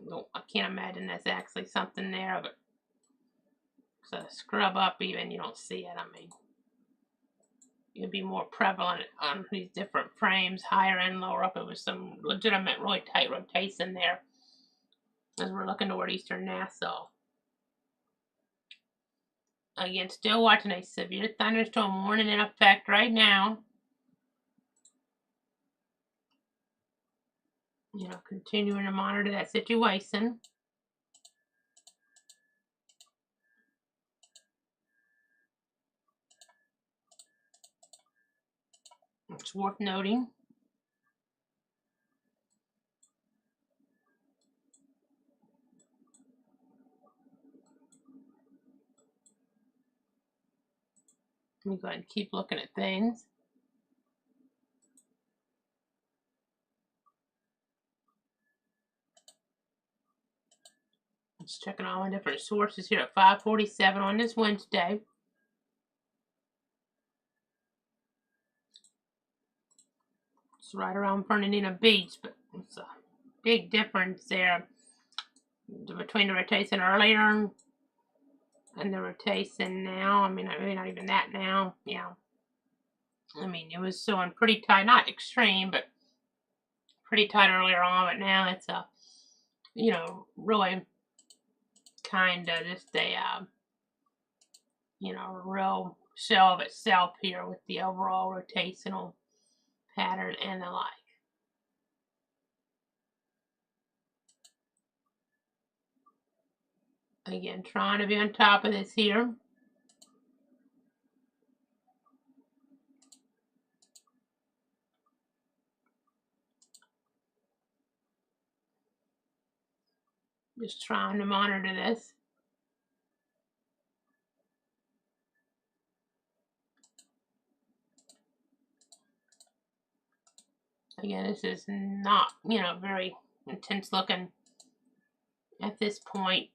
No, I can't imagine that's actually something there, but so scrub up even, you don't see it. It'd be more prevalent on these different frames, higher and lower up. It was some legitimate, really tight rotation there as we're looking toward eastern Nassau. Again, still watching a severe thunderstorm warning in effect right now. You know, continuing to monitor that situation. It's worth noting. Let me go ahead and keep looking at things. Just checking all my different sources here at 5:47 on this Wednesday. It's right around Fernandina Beach, but it's a big difference there between the rotation earlier and the rotation now. I mean, maybe not even that now. Yeah. I mean, it was showing pretty tight, not extreme, but pretty tight earlier on, but now it's a, you know, really kind of just a, you know, real shell of itself here with the overall rotational pattern and the like. Again, trying to be on top of this here. Just trying to monitor this. Again, this is not, you know, very intense looking at this point.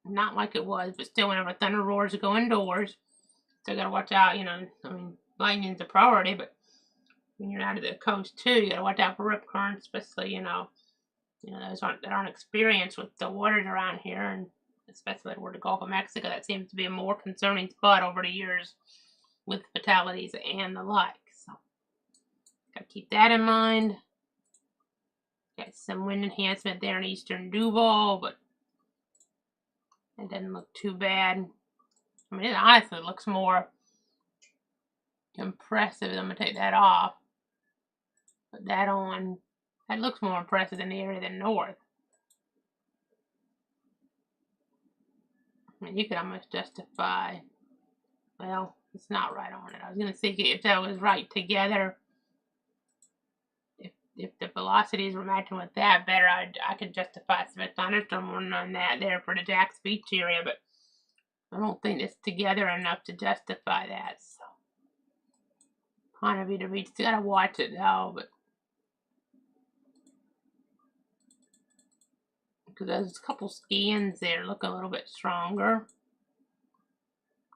Not like it was, but still whenever thunder roars to go indoors. So you gotta watch out, you know, I mean, lightning's a priority, but when you're out of the coast too, you gotta watch out for rip currents, especially, you know, those that aren't experienced with the waters around here, and especially toward the Gulf of Mexico. That seems to be a more concerning spot over the years with fatalities and the like. So, gotta keep that in mind. Got some wind enhancement there in eastern Duval, but it doesn't look too bad. I mean, it honestly looks more impressive. I'm gonna take that off. Put that on. That looks more impressive in the area than north. I mean, you could almost justify, well, it's not right on it. I was going to see if that was right together. If the velocities were matching with that better, I could justify some thunderstorm warning on that there for the Jack's Beach area, but I don't think it's together enough to justify that. So, Ponte Vedra Beach, still got to watch it though, but because there's a couple skins there look a little bit stronger.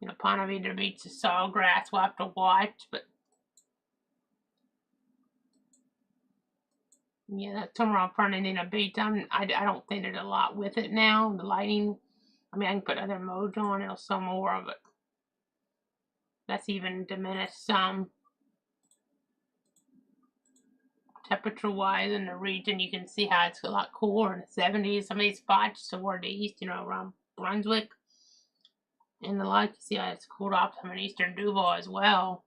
You know, Ponte Vedra Beach is sawgrass. We'll have to watch, but yeah, that somewhere on Fernandina Beach. I don't think there's a lot with it now. The lighting. I mean, I can put other modes on. It'll show more of it. That's even diminished some. Temperature-wise in the region, you can see how it's a lot cooler in the 70s. Some of these spots toward the east, you know, around Brunswick and the like. You see how it's cooled off some in eastern Duval as well.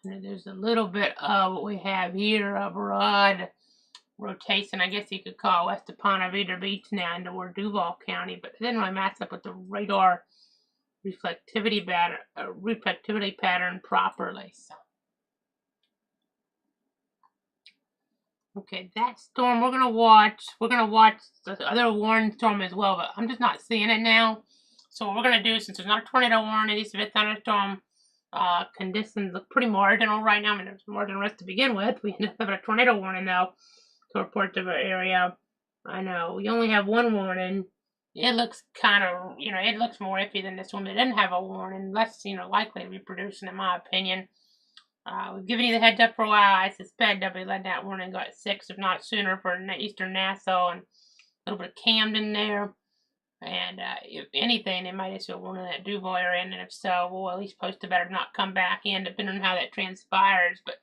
And there's a little bit of what we have here, a broad rotation, I guess you could call west of Ponte Vedra Beach now into Duval County, but it didn't really match up with the radar reflectivity pattern properly. So, okay, that storm we're gonna watch. We're gonna watch the other warning storm as well, but I'm just not seeing it now. So what we're gonna do, since there's not a tornado warning, it's a thunderstorm. Conditions look pretty marginal right now. I mean, there's more than the rest to begin with. We end up having a tornado warning though to report to our area. I know we only have one warning. It looks kind of, you know, it looks more iffy than this one. It doesn't have a warning, less, you know, likely to be producing, in my opinion. We've given you the heads up for a while. I suspect they'll be letting that warning go at 6, if not sooner, for eastern Nassau and a little bit of Camden there. And if anything, they might issue a warning in that Duval area, and if so, we'll at least post it better not come back in, depending on how that transpires. But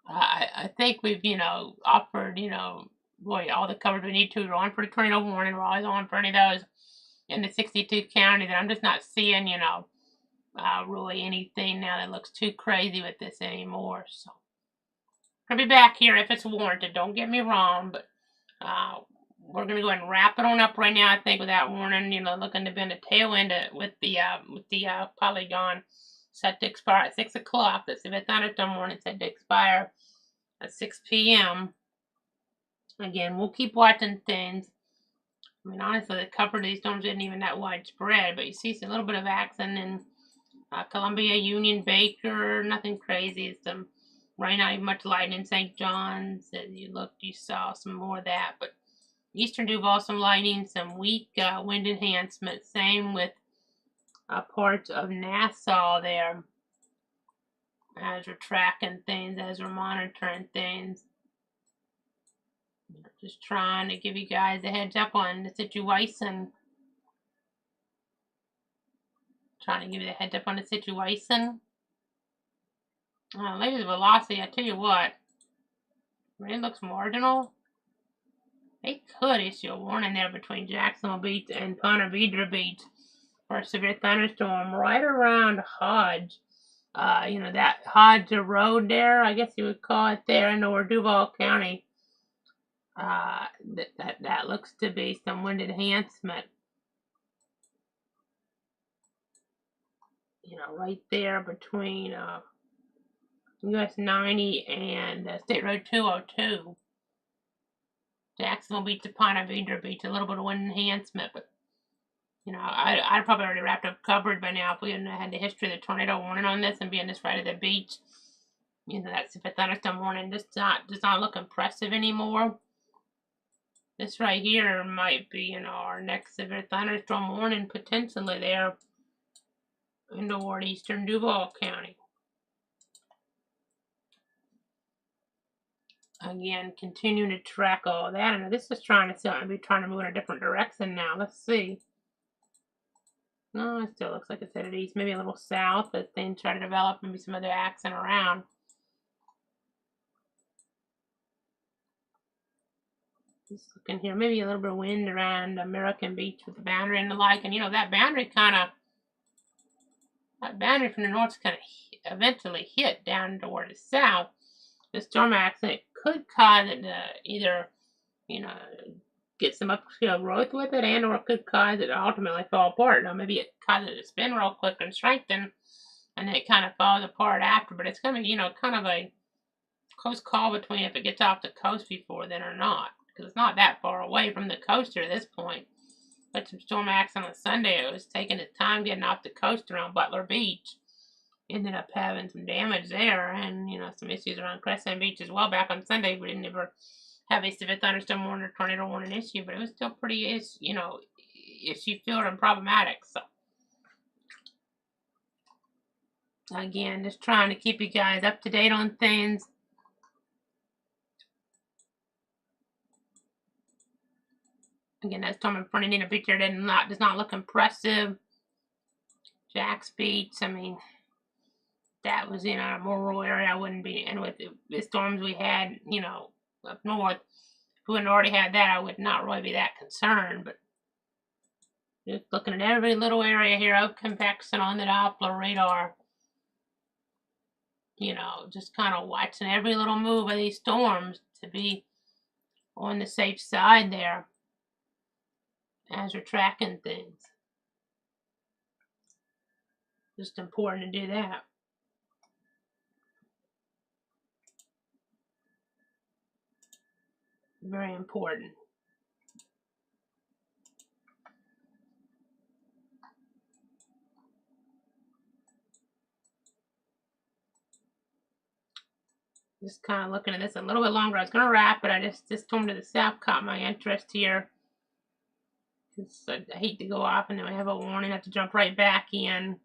I think we've, you know, offered, you know, boy, all the coverage we need to. We're on for the tornado warning. We're always on for any of those in the 62 counties. And I'm just not seeing, really anything now that looks too crazy with this anymore. So I'll be back here if it's warranted. Don't get me wrong, but we're gonna go ahead and wrap it on up right now. I think with that warning, looking to bend a tail end with the polygon set to expire at 6 o'clock. The severe thunderstorm warning set to expire at 6 p.m. Again, we'll keep watching things. I mean, honestly, the cover of these storms isn't even that widespread, but you see a little bit of action in Columbia, Union, Baker, nothing crazy. Some rain, not even much lightning in St. John's. As you looked, you saw some more of that. But Eastern Duval, some lightning, some weak wind enhancement. Same with parts of Nassau there. As we're tracking things, as we're monitoring things. Just trying to give you guys a heads up on the situation. Trying to give you the heads up on the situation. Latest velocity, I tell you what, it looks marginal. They could issue a warning there between Jacksonville Beach and Ponte Vedra Beach for a severe thunderstorm right around Hodge. That Hodge Road there, I guess you would call it there in Lower Duval County. That looks to be some wind enhancement. Right there between US 90 and State Road 202. Jacksonville Beach to Ponte Vedra Beach, a little bit of wind enhancement, but I'd probably already wrapped up covered by now if we hadn't had the history of the tornado warning on this and being this right at the beach. That's if a thunderstorm warning does not look impressive anymore. This right here might be, our next severe thunderstorm warning potentially there in Northeastern Duval County. Again, continuing to track all that. And this is trying to move in a different direction now. Let's see. No, it still looks like it's headed east. Maybe a little south as things try to develop. Maybe some other accent around. Just looking here. Maybe a little bit of wind around American Beach with the boundary and the like. And, that boundary from the north kind of eventually hit down toward the south. The storm accent could cause it to either, get some upscale growth with it, and or it could cause it to ultimately fall apart. Now, maybe it causes it to spin real quick and strengthen, and then it kind of falls apart after. But it's going to be, kind of a close call between if it gets off the coast before then or not, because it's not that far away from the coast at this point. But some storm accent on Sunday, it was taking its time getting off the coast around Butler Beach. Ended up having some damage there, and some issues around Crescent Beach as well. Back on Sunday, we didn't ever have a severe thunderstorm warning or tornado warning issue, but it was still pretty, issue filled and problematic. So again, just trying to keep you guys up to date on things. Again, that storm in front of Nina Beach there does not look impressive. Jack's Beach, I mean, that was in a more rural area. I wouldn't be, and with the storms we had, up north, if we hadn't already had that, I would not really be that concerned. But just looking at every little area here of convection on the Doppler radar, just kind of watching every little move of these storms to be on the safe side there as we're tracking things. Just important to do that. Very important. Just kind of looking at this a little bit longer. I was going to wrap it. This storm to the south caught my interest here. I hate to go off and then I have a warning. I have to jump right back in.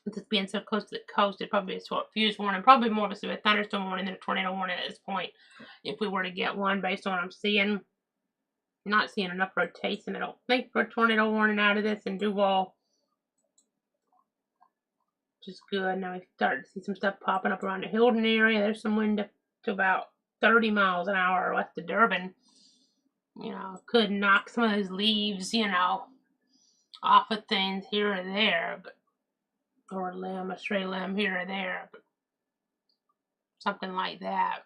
With this being so close to the coast, it'd probably be a short fuse warning. Probably more of a severe thunderstorm warning than a tornado warning at this point. If we were to get one based on what I'm seeing. Not seeing enough rotation, I don't think, for a tornado warning out of this in Duval. Which is good. Now we start to see some stuff popping up around the Hilton area. There's some wind to about 30 miles an hour west of Durban. You know, could knock some of those leaves, you know, off of things here or there, but or a stray limb here or there, but something like that.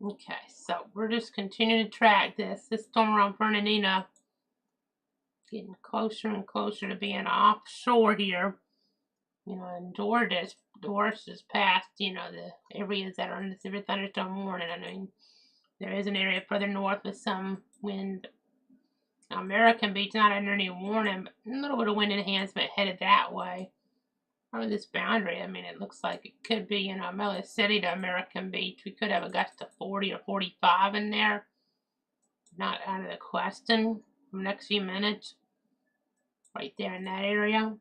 Okay, so we're just continuing to track this. This storm around Fernandina getting closer and closer to being offshore here. You know, and Doris is past, you know, the areas that are in the severe thunderstorm warning. I mean, there is an area further north with some wind. Now, American Beach not under any warning, but a little bit of wind enhancement headed that way. Over this boundary, I mean, it looks like it could be, you know, Melilla City to American Beach. We could have a gust of 40 or 45 in there. Not out of the question for the next few minutes. Right there in that area.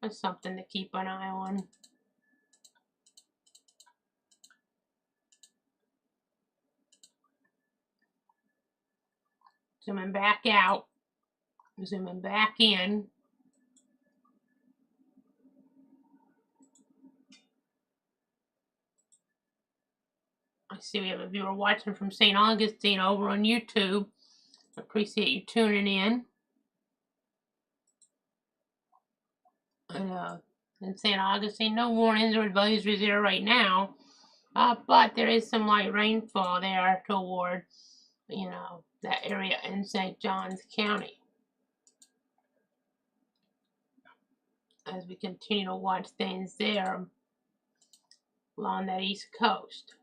That's something to keep an eye on. Zooming back out. Zooming back in. I see we have a viewer watching from St. Augustine over on YouTube. Appreciate you tuning in. In St. Augustine, no warnings or advisories there right now. But there is some light rainfall there toward, you know, that area in St. Johns County. As we continue to watch things there along that east coast.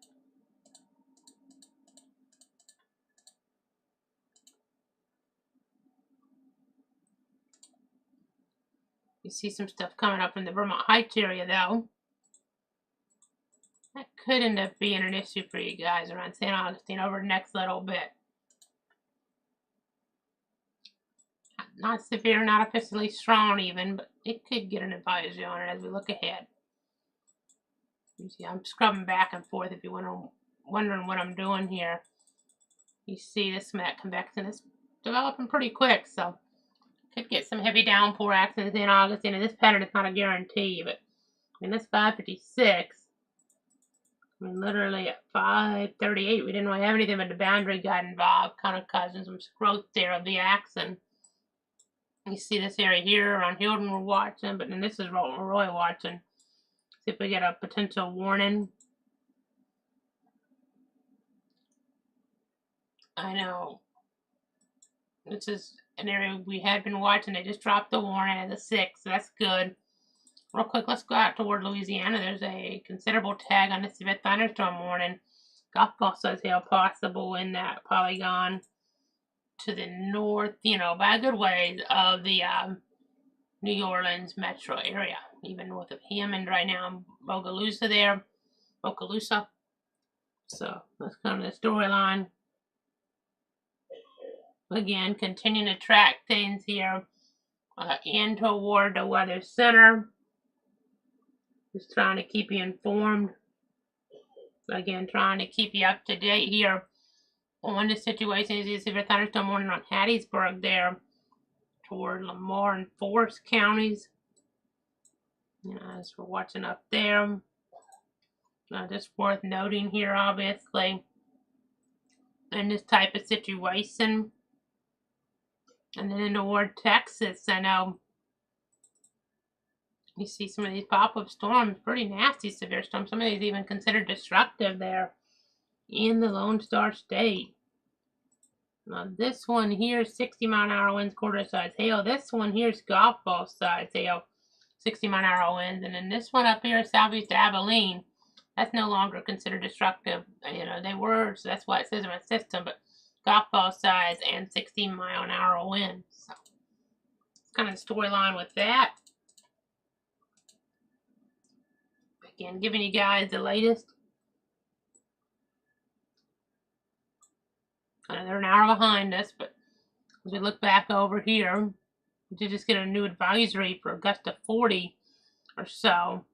You see some stuff coming up in the Vermont Heights area, though. That could end up being an issue for you guys around St. Augustine over the next little bit. Not severe, not officially strong even, but it could get an advisory on it as we look ahead. You see, I'm scrubbing back and forth if you're wondering what I'm doing here. You see this mat convection is developing pretty quick, so could get some heavy downpour accidents in Augustine, and this pattern is not a guarantee, but I mean, this 556, I mean, literally at 538, we didn't really have anything but the boundary got involved, kind of causing some growth there of the axis. You see this area here around Hilton we're watching, but then this is what we're really watching. See if we get a potential warning. I know. This is an area we had been watching. They just dropped the warning at the 6, so that's good. Real quick, let's go out toward Louisiana. There's a considerable tag on the severe thunderstorm warning. Golf ball says hail possible in that polygon to the north, you know, by a good ways of the New Orleans metro area, even north of Hammond right now, Bogalusa there, Bogalusa. So that's kind of the storyline. Again, continuing to track things here in toward the weather center. Just trying to keep you informed. Again, trying to keep you up to date here on the situation. As you see, severe thunderstorm warning on Hattiesburg there toward Lamar and Forest counties. You know, as we're watching up there. Just worth noting here, obviously, in this type of situation. And then in toward Texas, I know you see some of these pop-up storms, pretty nasty severe storms. Some of these even considered destructive there in the Lone Star State. Now this one here, 60-mile-an-hour winds, quarter-size hail. This one here is golf ball size hail, 60-mile-an-hour winds. And then this one up here, southeast Abilene, that's no longer considered destructive. You know, they were, so that's why it says in my system, but golf ball size and 60-mile-an-hour winds. So it's kind of the storyline with that. Again, giving you guys the latest. They're an hour behind us, but as we look back over here, we did just get a new advisory for a gust of 40 or so,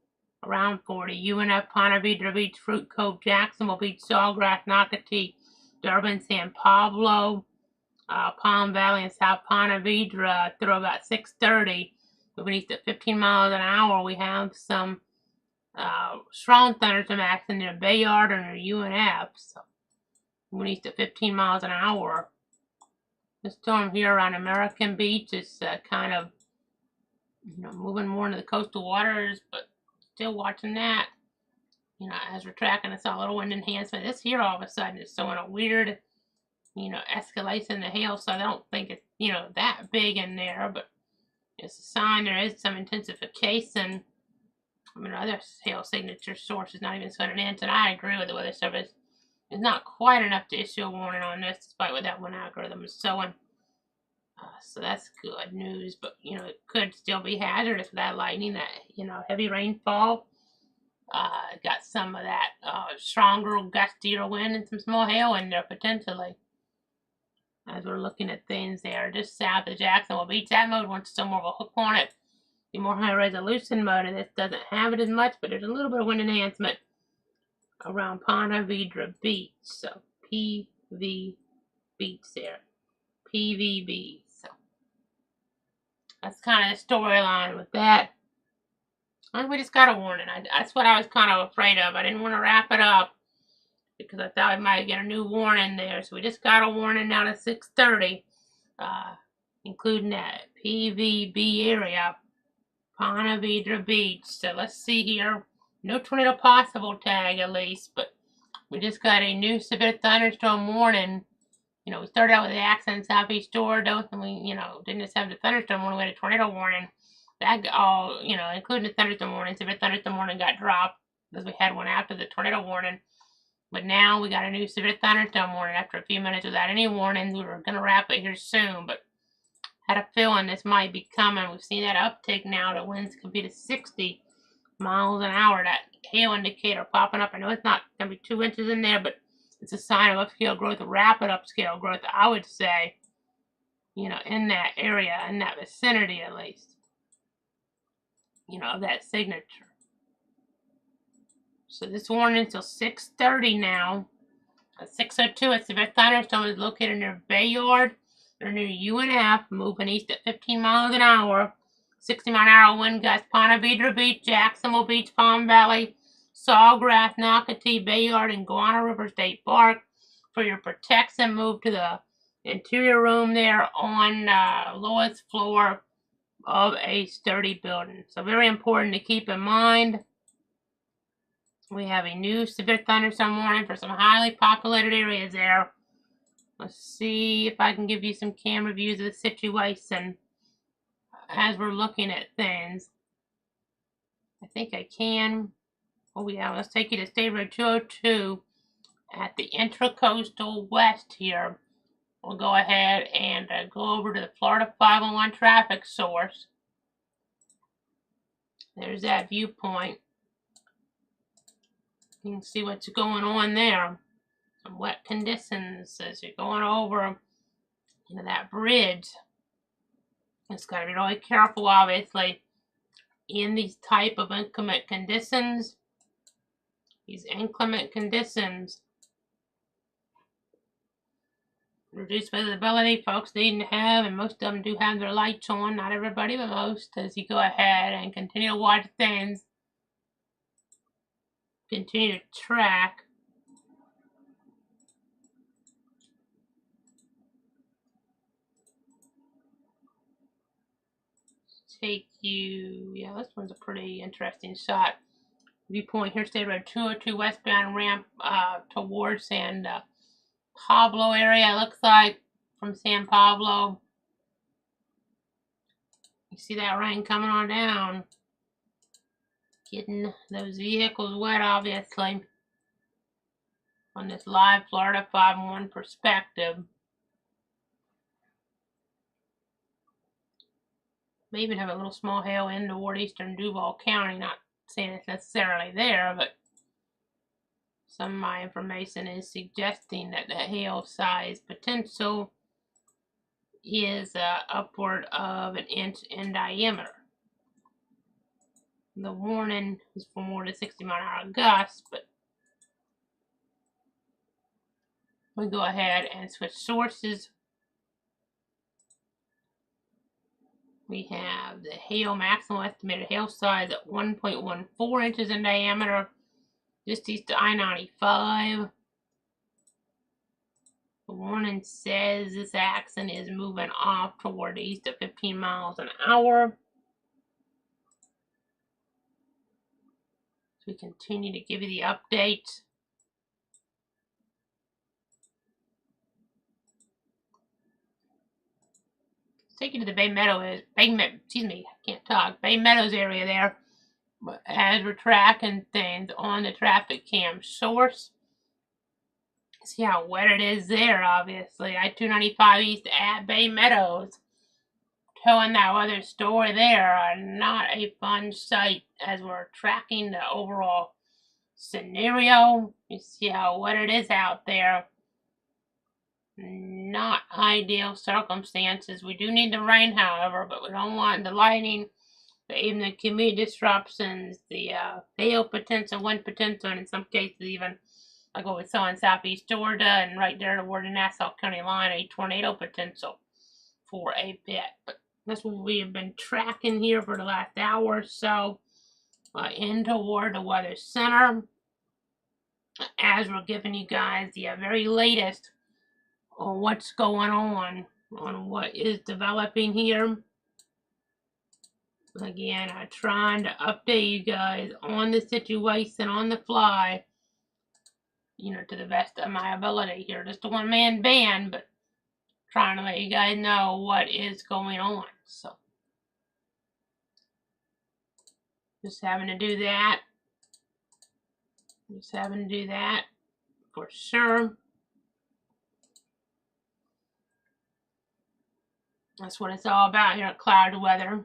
around 40. UNF, Ponte Vedra Beach, Fruit Cove, Jacksonville Beach, Sawgrass, Nocatee, Durban, San Pablo, Palm Valley and South Ponte Vedra through about 6:30. Moving east at 15 miles an hour. We have some strong thunderstorm acting near Bayard or near UNF. So moving east at 15 miles an hour. The storm here around American Beach is kind of, moving more into the coastal waters, but still watching that. As we're tracking, I saw a little wind enhancement. This here all of a sudden is showing a weird, escalation in the hail, so I don't think it's, that big in there, but it's a sign there is some intensification. Other hail signature sources not even showing an inch, and I agree with the Weather Service. It's not quite enough to issue a warning on this, despite what that one algorithm is showing. So that's good news, but, it could still be hazardous with that lightning, that, heavy rainfall. Got some of that stronger, gustier wind and some small hail in there potentially. As we're looking at things there, just south of Jacksonville Beach, that mode wants still more of a hook on it. The more high resolution mode, and this doesn't have it as much, but there's a little bit of wind enhancement around Ponte Vedra Beach. So PV Beach there. PVB. So that's kind of the storyline with that. And we just got a warning. That's what I was kind of afraid of. I didn't want to wrap it up because I thought I might get a new warning there. So we just got a warning now to 6:30, including that PVB area, Ponte Vedra Beach. So let's see here. No tornado possible tag at least, but we just got a new severe thunderstorm warning. We started out with the accident in Southeast Georgia, and we, didn't just have the thunderstorm warning, we had a tornado warning. That all, including the thunderstorm warning, severe thunderstorm warning got dropped because we had one after the tornado warning. But now we got a new severe thunderstorm warning after a few minutes without any warnings. We were going to wrap it here soon, but had a feeling this might be coming. We've seen that uptick now. The winds can be to 60 miles an hour. That hail indicator popping up. I know it's not going to be 2 inches in there, but it's a sign of upscale growth, rapid upscale growth, I would say, in that area, in that vicinity at least, of that signature. So this warning until 6:30 now. At 6:02, a severe thunderstorm is located near Bayard or near UNF, moving east at 15 miles an hour. 60 mile an hour wind gusts, Ponte Vedra Beach, Jacksonville Beach, Palm Valley, Sawgrass, Nocatee, Bayard, and Guana River State Park. For your protection, move to the interior room there on lowest floor of a sturdy building. So very important to keep in mind. We have a new severe thunderstorm warning for some highly populated areas there. Let's see if I can give you some camera views of the situation as we're looking at things. I think I can. Oh yeah, let's take you to State Road 202 at the Intracoastal West here. We'll go ahead and go over to the Florida 501 traffic source. There's that viewpoint. You can see what's going on there. Some wet conditions as you're going over that bridge. It's got to be really careful, obviously, in these type of inclement conditions. These inclement conditions, reduced visibility, folks need to have, and most of them do have their lights on. Not everybody, but most. As you go ahead and continue to watch things, continue to track. Take you, yeah, this one's a pretty interesting shot. Viewpoint here, State Road 202 westbound ramp towards San Pablo area. It looks like from San Pablo. You see that rain coming on down, getting those vehicles wet, obviously, on this live Florida 501 perspective. May even have a little small hail in toward eastern Duval County. Not saying it's necessarily there, but some of my information is suggesting that the hail size potential is upward of an inch in diameter. The warning is for more than 60 mile an hour gusts, but we go ahead and switch sources. We have the hail maximum estimated hail size at 1.14 inches in diameter, just east of I-95. The warning says this axis is moving off toward the east at 15 miles an hour. So we continue to give you the updates. Take you to the Bay Meadows area there. As we're tracking things on the traffic cam source. See how wet it is there, obviously. I-295 east at Bay Meadows. Telling that weather story there, not a fun sight as we're tracking the overall scenario. You see how wet it is out there. Not ideal circumstances. We do need the rain, however, but we don't want the lightning, even the commute disruptions, the hail potential, wind potential, and in some cases even like what we saw in Southeast Georgia and right there toward the Nassau County line, a tornado potential for a bit. But that's what we have been tracking here for the last hour or so, in toward the weather center, as we're giving you guys the very latest on what's going on what is developing here. Again, I'm trying to update you guys on the situation on the fly, you know, to the best of my ability here. Just a one-man band, but trying to let you guys know what is going on. So, just having to do that. Just having to do that for sure. That's what it's all about here at Cloud Weather.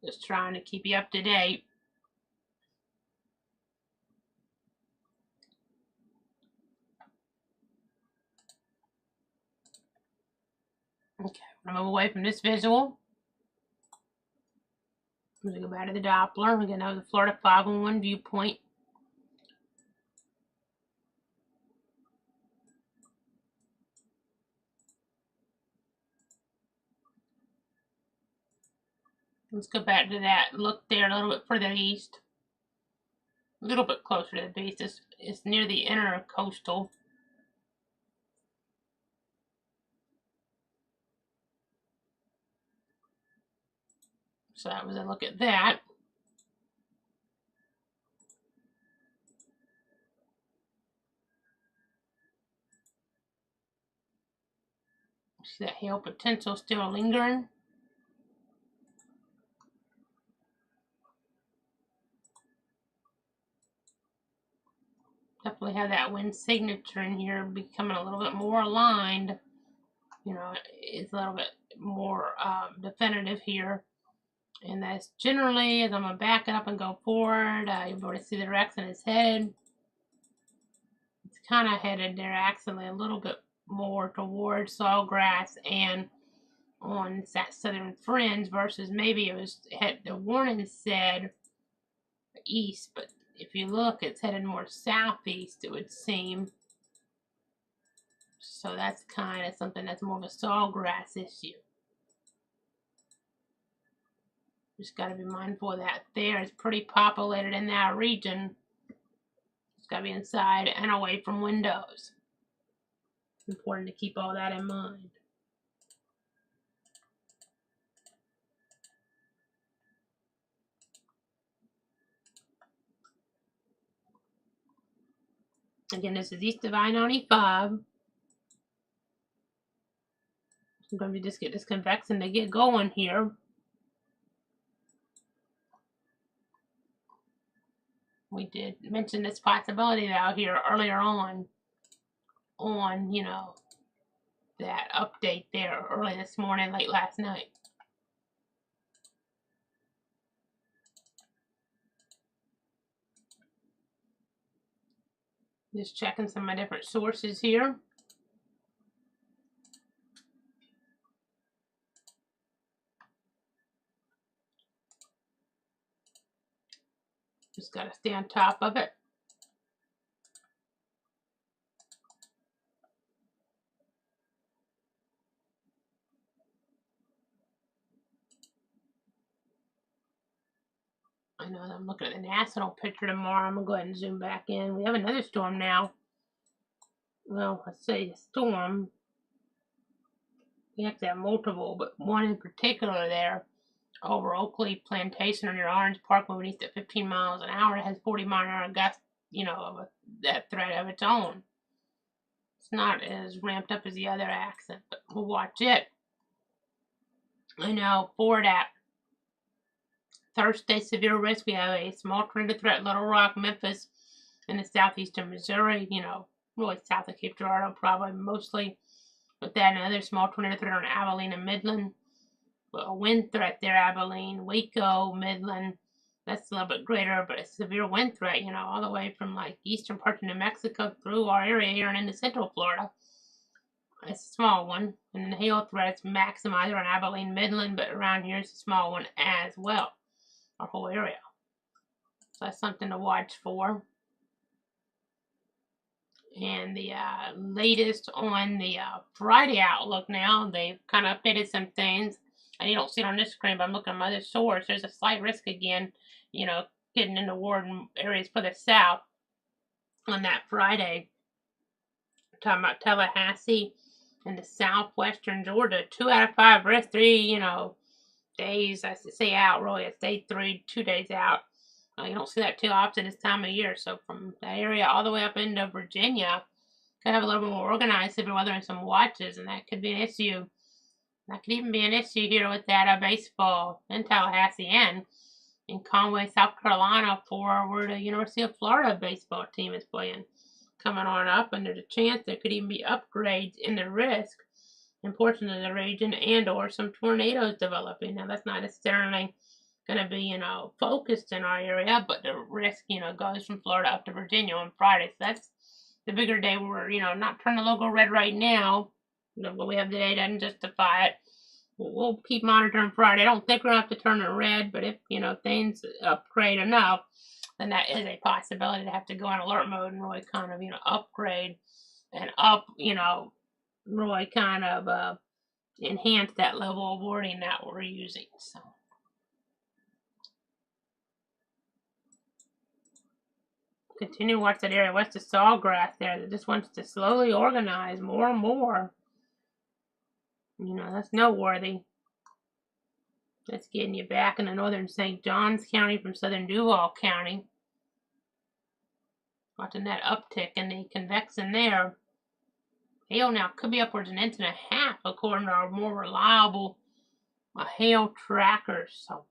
Just trying to keep you up to date. Okay, I'm gonna move away from this visual. I'm gonna go back to the Doppler. We're gonna have the Florida 511 viewpoint. Let's go back to that. Look there a little bit further east. A little bit closer to the base. It's near the inner coastal. So that was a look at that. See that hail potential still lingering. Definitely have that wind signature in here becoming a little bit more aligned. You know, it's a little bit more definitive here. And that's generally, as I'm going to back up and go forward, you'll be able to see the direction it's headed. It's kind of headed there actually a little bit more towards Sawgrass and on that southern fringe versus maybe it was, the warning said east, but if you look, it's headed more southeast, it would seem. So that's kind of something that's more of a Sawgrass issue. Just got to be mindful of that. There is pretty populated in that region. It's got to be inside and away from windows. It's important to keep all that in mind. Again, this is east of I-95. I'm going to just get this convection to get going here. We did mention this possibility out here earlier on, you know, that update there early this morning, late last night. Just checking some of my different sources here. Just got to stay on top of it. I know I'm looking at the national picture tomorrow. I'm going to go ahead and zoom back in. We have another storm now. Well, let's say a storm. We have to have multiple, but one in particular there over Oakley Plantation on your Orange Park moving east at 15 miles an hour. It has 40-mile-an-hour gusts, of that threat of its own. It's not as ramped up as the other accent, but we'll watch it. I know for that Thursday severe risk, we have a small tornado threat, Little Rock, Memphis, and the southeastern Missouri, really south of Cape Girardeau, probably mostly. With that, another small tornado threat on Abilene and Midland. A wind threat there, Abilene, Waco, Midland. That's a little bit greater, but a severe wind threat, all the way from like eastern parts of New Mexico through our area here and into central Florida. It's a small one. And the hail threat is maximizer on Abilene, Midland, but around here it's a small one as well. Our whole area. So that's something to watch for. And the latest on the Friday outlook now, they've kind of updated some things. And you don't see it on this screen, but I'm looking at my other source. There's a slight risk again, getting into warden areas for the south on that Friday. We're talking about Tallahassee and the southwestern Georgia. 2 out of 5 risk, 3, days, I say out, really, it's day 3, 2 days out. You don't see that too often this time of year. So from that area all the way up into Virginia, could have a little bit more organized severe weather and some watches, and that could be an issue. That could even be an issue here with that baseball in Tallahassee and in Conway, South Carolina, for where the University of Florida baseball team is playing. Coming on up, and there's a chance there could even be upgrades in the risk in portions of the region and or some tornadoes developing. Now that's not necessarily going to be, focused in our area, but the risk, goes from Florida up to Virginia on Friday. So that's the bigger day where we're, not turning the logo red right now. What we have today doesn't justify it. We'll keep monitoring Friday. I don't think we're going to have to turn it red, but if, things upgrade enough, then that is a possibility to have to go in alert mode and really kind of, upgrade and really kind of enhance that level of wording that we're using. So. Continue to watch that area west of Sawgrass there that just wants to slowly organize more and more. That's noteworthy. That's getting you back in the northern St. Johns County from southern Duval County. Watching that uptick in the convection there. Hail now could be upwards of 1.5 inches according to our more reliable hail trackers. So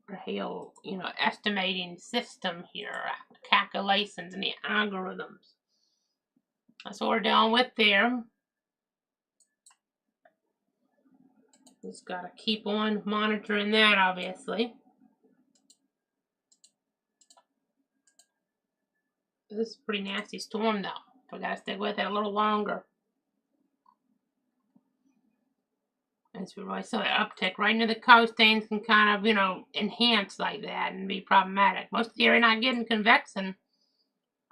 our hail, estimating system here, calculations and the algorithms. That's what we're dealing with there. Just got to keep on monitoring that, obviously. This is a pretty nasty storm, though. We got to stick with it a little longer. As we really saw that uptick right into the coast, things can kind of, enhance like that and be problematic. Most of the area not getting convection.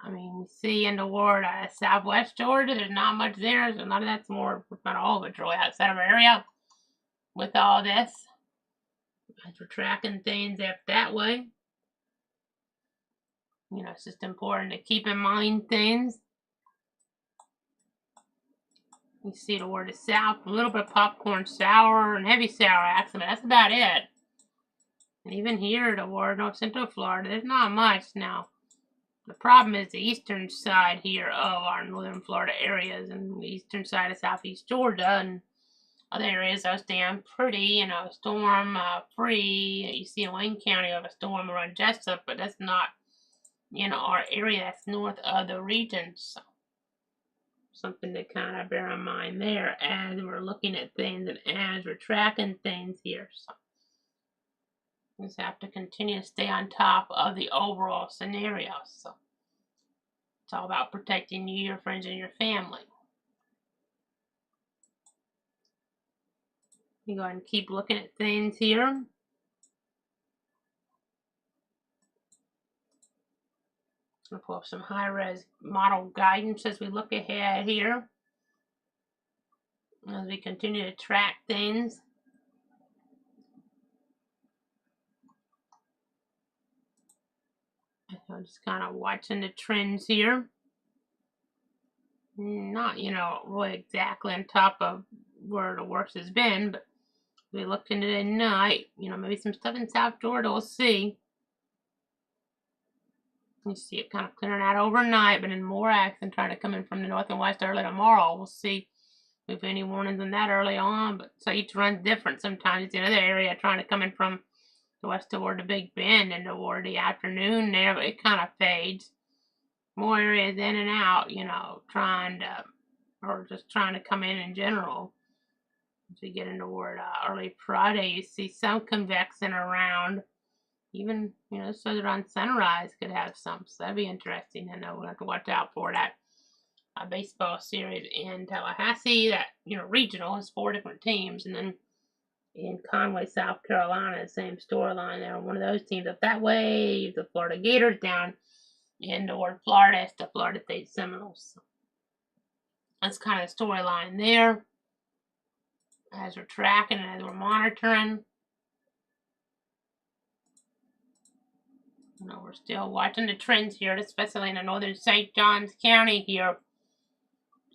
I mean, we see in the ward southwest Georgia, there's not much there. So a lot of that's more, not all of it's really outside of our area. With all this, as we're tracking things up that way, it's just important to keep in mind things. You see the word is south, a little bit of popcorn sour and heavy sour accent. That's about it. And even here, the word North Central Florida, there's not much now. The problem is the eastern side here of our northern Florida areas and the eastern side of southeast Georgia and other areas are staying pretty, storm free. You see in Wayne County of a storm around Jessup, but that's not, our area that's north of the region. So something to kind of bear in mind there as we're looking at things and as we're tracking things here. So we just have to continue to stay on top of the overall scenario. So it's all about protecting you, your friends, and your family. You go ahead and keep looking at things here. We'll pull up some high-res model guidance as we look ahead here. As we continue to track things. So just kind of watching the trends here. Not, really exactly on top of where the worst has been, but we look into the night, maybe some stuff in South Georgia, we'll see. You see it kind of clearing out overnight, but then more action trying to come in from the north and west early tomorrow. We'll see if any warnings on that early on, but so each run's different. Sometimes it's another area trying to come in from the west toward the Big Bend and toward the afternoon there, but it kind of fades. More areas in and out, trying to, or just trying to come in general. As we get into toward early Friday, you see some convexing around. Even, so that on sunrise could have some, so that'd be interesting. I know we'll have to watch out for that baseball series in Tallahassee. That, regional has 4 different teams, and then in Conway, South Carolina, same storyline there. One of those teams up that way, the Florida Gators down in toward Florida, it's the Florida State Seminoles. So that's kind of the storyline there as we're tracking and as we're monitoring. We're still watching the trends here, especially in the northern St. Johns County here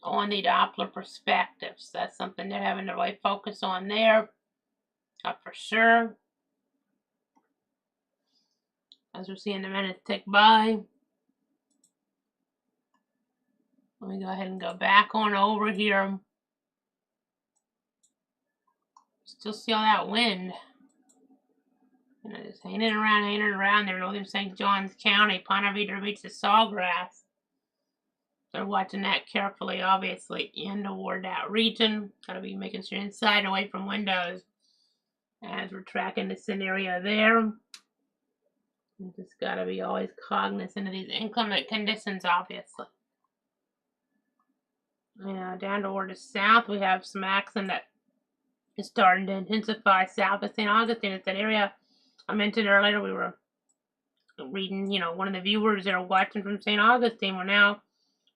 on the Doppler perspective. So that's something they're having to really focus on there, for sure. As we're seeing the minutes tick by. Let me go ahead and go back on over here. Still see all that wind. Just hanging around there in northern St. Johns County. Ponte Vedra Beach to Sawgrass. So watching that carefully, obviously, in toward that region. Gotta be making sure inside and away from windows as we're tracking the scenario there. You just gotta be always cognizant of these inclement conditions, obviously. Down toward the south, we have some action that is starting to intensify south of St. Augustine. It's that area I mentioned earlier. We were reading, one of the viewers that are watching from St. Augustine. Well, now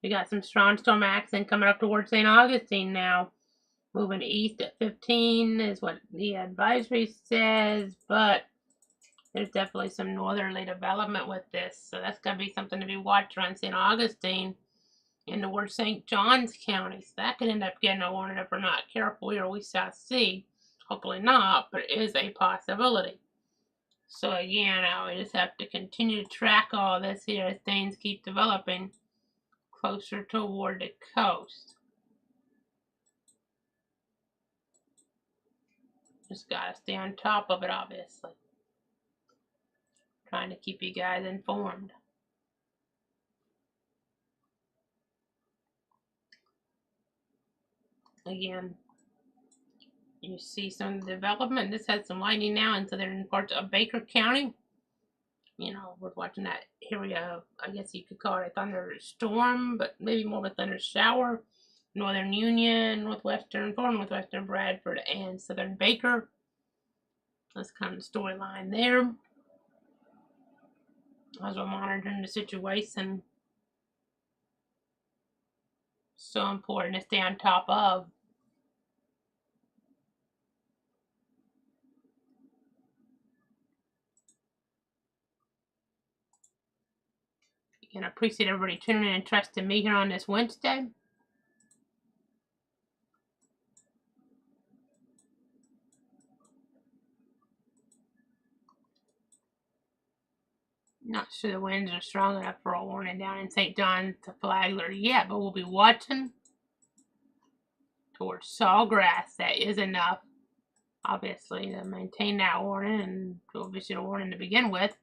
we got some strong storm action coming up towards St. Augustine now. Moving east at 15 is what the advisory says, but there's definitely some northerly development with this. So that's going to be something to be watched around St. Augustine and towards St. Johns County. So that could end up getting a warning if we're not careful here. We shall see. Hopefully not, but it is a possibility. So again, we just have to continue to track all this here as things keep developing closer toward the coast. Just gotta stay on top of it, obviously. Trying to keep you guys informed. Again, you see some of the development. This has some lightning now in southern parts of Baker County. We're watching that area of, I guess you could call it a thunderstorm, but maybe more of a thunder shower. Northern Union, far northwestern Bradford, and southern Baker. That's kind of the storyline there. As we're monitoring the situation. So important to stay on top of. Again, I appreciate everybody tuning in and trusting me here on this Wednesday. Not sure the winds are strong enough for a warning down in St. John to Flagler yet, but we'll be watching towards Sawgrass. That is enough, obviously, to maintain that warning and to issue a warning to begin with.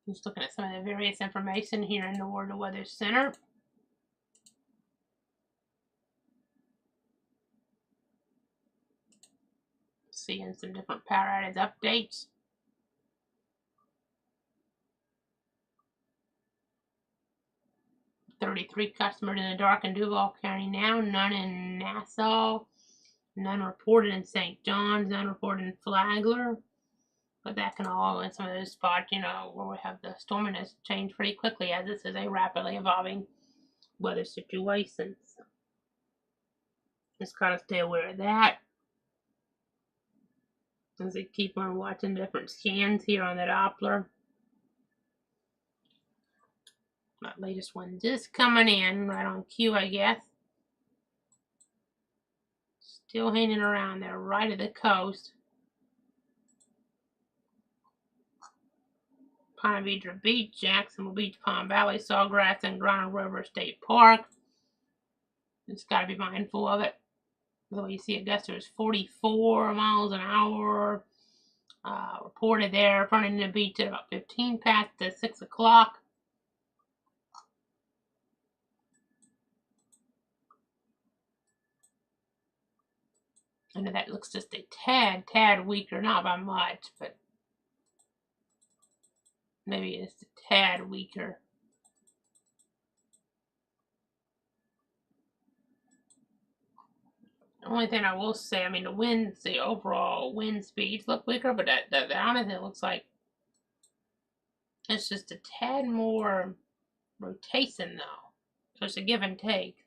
Just looking at some of the various information here in the Florida Weather Center. Seeing some different power outage updates. $33 customers in the dark in Duval County now, none in Nassau, none reported in St. John's, none reported in Flagler. But that can all, in some of those spots, where we have the storminess change pretty quickly, as this is a rapidly evolving weather situation. So just gotta stay aware of that. As I keep on watching different scans here on the Doppler. That latest one just coming in, right on cue, I guess. Still hanging around there, right at the coast. Pine Beach, Jacksonville Beach, Palm Valley, Sawgrass, and Granite River State Park. Just got to be mindful of it. The way you see Augusta is 44 miles an hour. Reported there, running the beach at about 15 past 6 o'clock. And that looks just a tad weaker, not by much, but maybe it's a tad weaker. The only thing I will say, I mean, the winds, the overall wind speeds look weaker, but the honestly, it looks like it's just a tad more rotation, though. So it's a give and take.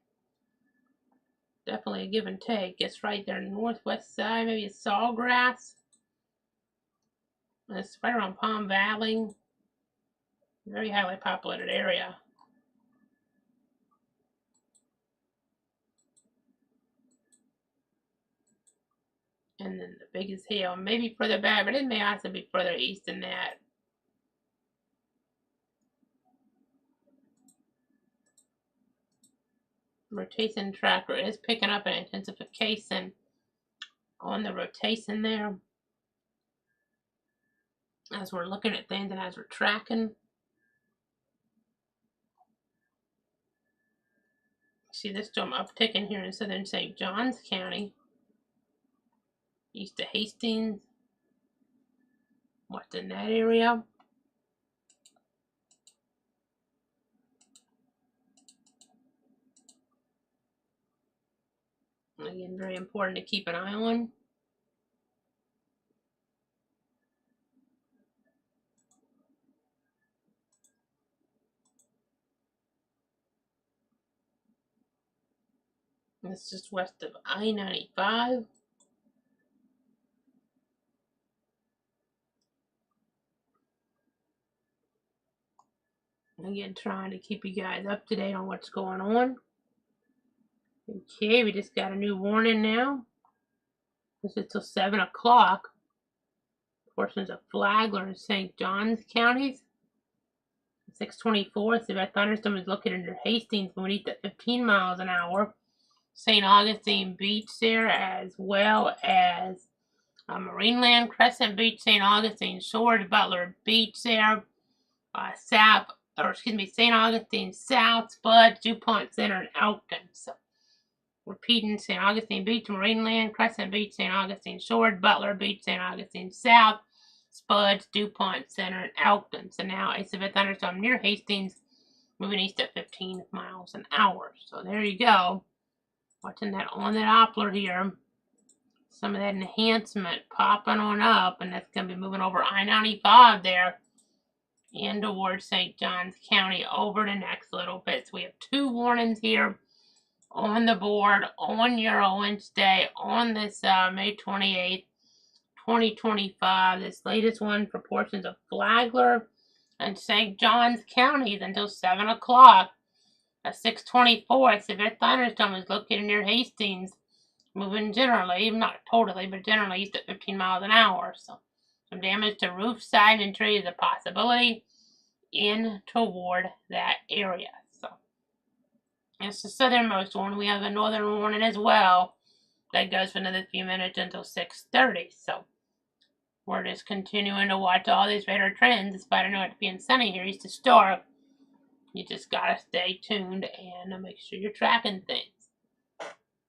Definitely a give and take. It's right there on the northwest side, maybe it's Sawgrass. It's right around Palm Valley. Very highly populated area. And then the biggest hail, maybe further back, but it may also be further east than that. Rotation tracker is picking up an intensification on the rotation there. As we're looking at things and as we're tracking. See this storm upticking here in southern St. Johns County. East of Hastings. What's in that area? Again, very important to keep an eye on. It's just west of I-95. Again, trying to keep you guys up to date on what's going on. Okay, we just got a new warning now. This is till 7 o'clock. Portions of Flagler and St. Johns counties. 624, severe thunderstorm is located near Hastings, wind east at 15 miles an hour. St. Augustine Beach there, as well as Marineland, Crescent Beach, St. Augustine Shores, Butler Beach there, St. Augustine South, Spud, DuPont Center, and Elkton. So, repeating, St. Augustine Beach, Marineland, Crescent Beach, St. Augustine Shores, Butler Beach, St. Augustine South, Spuds, DuPont Center, and Elkton. So now a severe thunderstorm near Hastings, moving east at 15 miles an hour. So there you go. Watching that on the Doppler here. Some of that enhancement popping on up, and that's going to be moving over I-95 there and towards St. Johns County over the next little bit. So we have two warnings here on the board on Euro Wednesday on this May 28th. 2025. This latest one for portions of Flagler and St. Johns counties until 7 o'clock. At 624, a severe thunderstorm is located near Hastings, moving generally, not totally, but generally east at 15 miles an hour. So some damage to roof, side, and trees is a possibility in toward that area. So it's the southernmost one. We have a northern warning as well that goes for another few minutes until 6:30. So we're just continuing to watch all these radar trends, despite it being sunny here east of Stark. You just gotta stay tuned and make sure you're tracking things.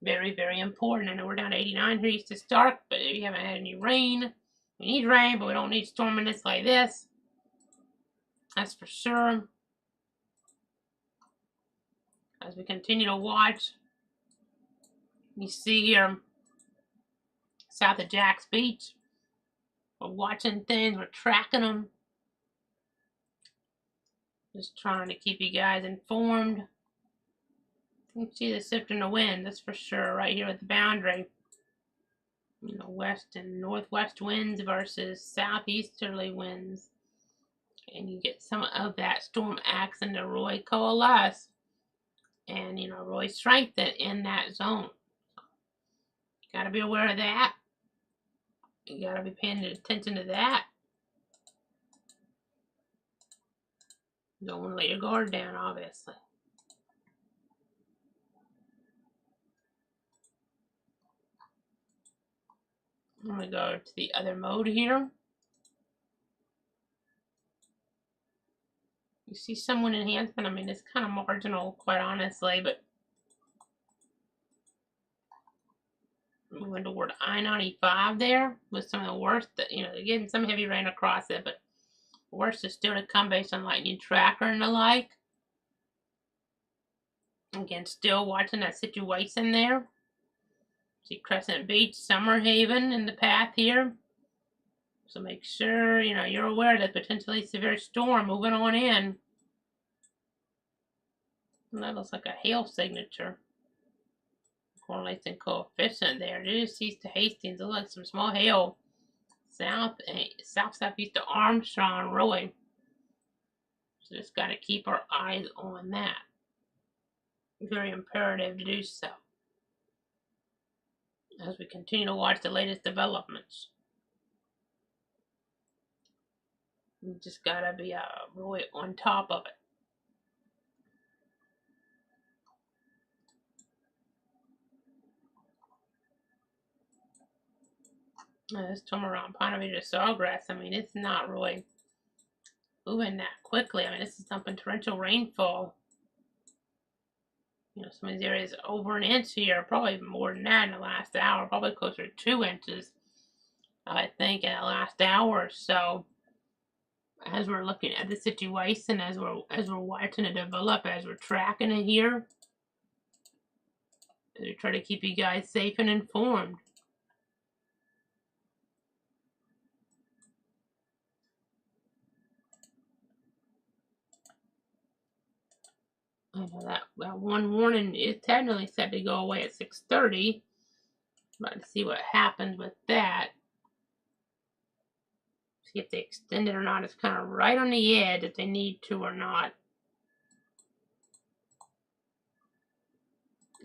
Very, very important. I know we're down to 89 here east of Stark, but we haven't had any rain. We need rain, but we don't need storminess like this. That's for sure. As we continue to watch, you see here south of Jack's Beach. We're watching things, we're tracking them. Just trying to keep you guys informed. You can see the shift in the wind, that's for sure, right here at the boundary. You know, west and northwest winds versus southeasterly winds. And you get some of that storm axis to really coalesce and, you know, really strengthen in that zone. Got to be aware of that. You got to be paying attention to that. Don't want to let your guard down, obviously. I'm going to go to the other mode here. You see someone enhancement. I mean, it's kind of marginal, quite honestly, but moving toward I-95 there with some of the worst, you know, getting some heavy rain across it, but worst is still to come based on lightning tracker and the like. Again, still watching that situation there. See Crescent Beach, Summer Haven in the path here. So make sure, you know, you're aware that potentially severe storm moving on in. And that looks like a hail signature. Correlation coefficient there. It is east to Hastings. Looks like some small hail. Southeast to Armstrong, really. So just got to keep our eyes on that. Very imperative to do so as we continue to watch the latest developments. You just got to be really on top of it. This storm around Ponte Vedra Sawgrass, I mean, it's not really moving that quickly. I mean, this is dumping torrential rainfall. You know, some of these areas over an inch here, probably more than that in the last hour, probably closer to 2 inches, I think, in the last hour or so. As we're looking at the situation, as we're watching it develop, as we're tracking it here, as we try to keep you guys safe and informed. I know that one warning is technically set to go away at 6:30. But to see what happens with that. See if they extend it or not. It's kind of right on the edge if they need to or not.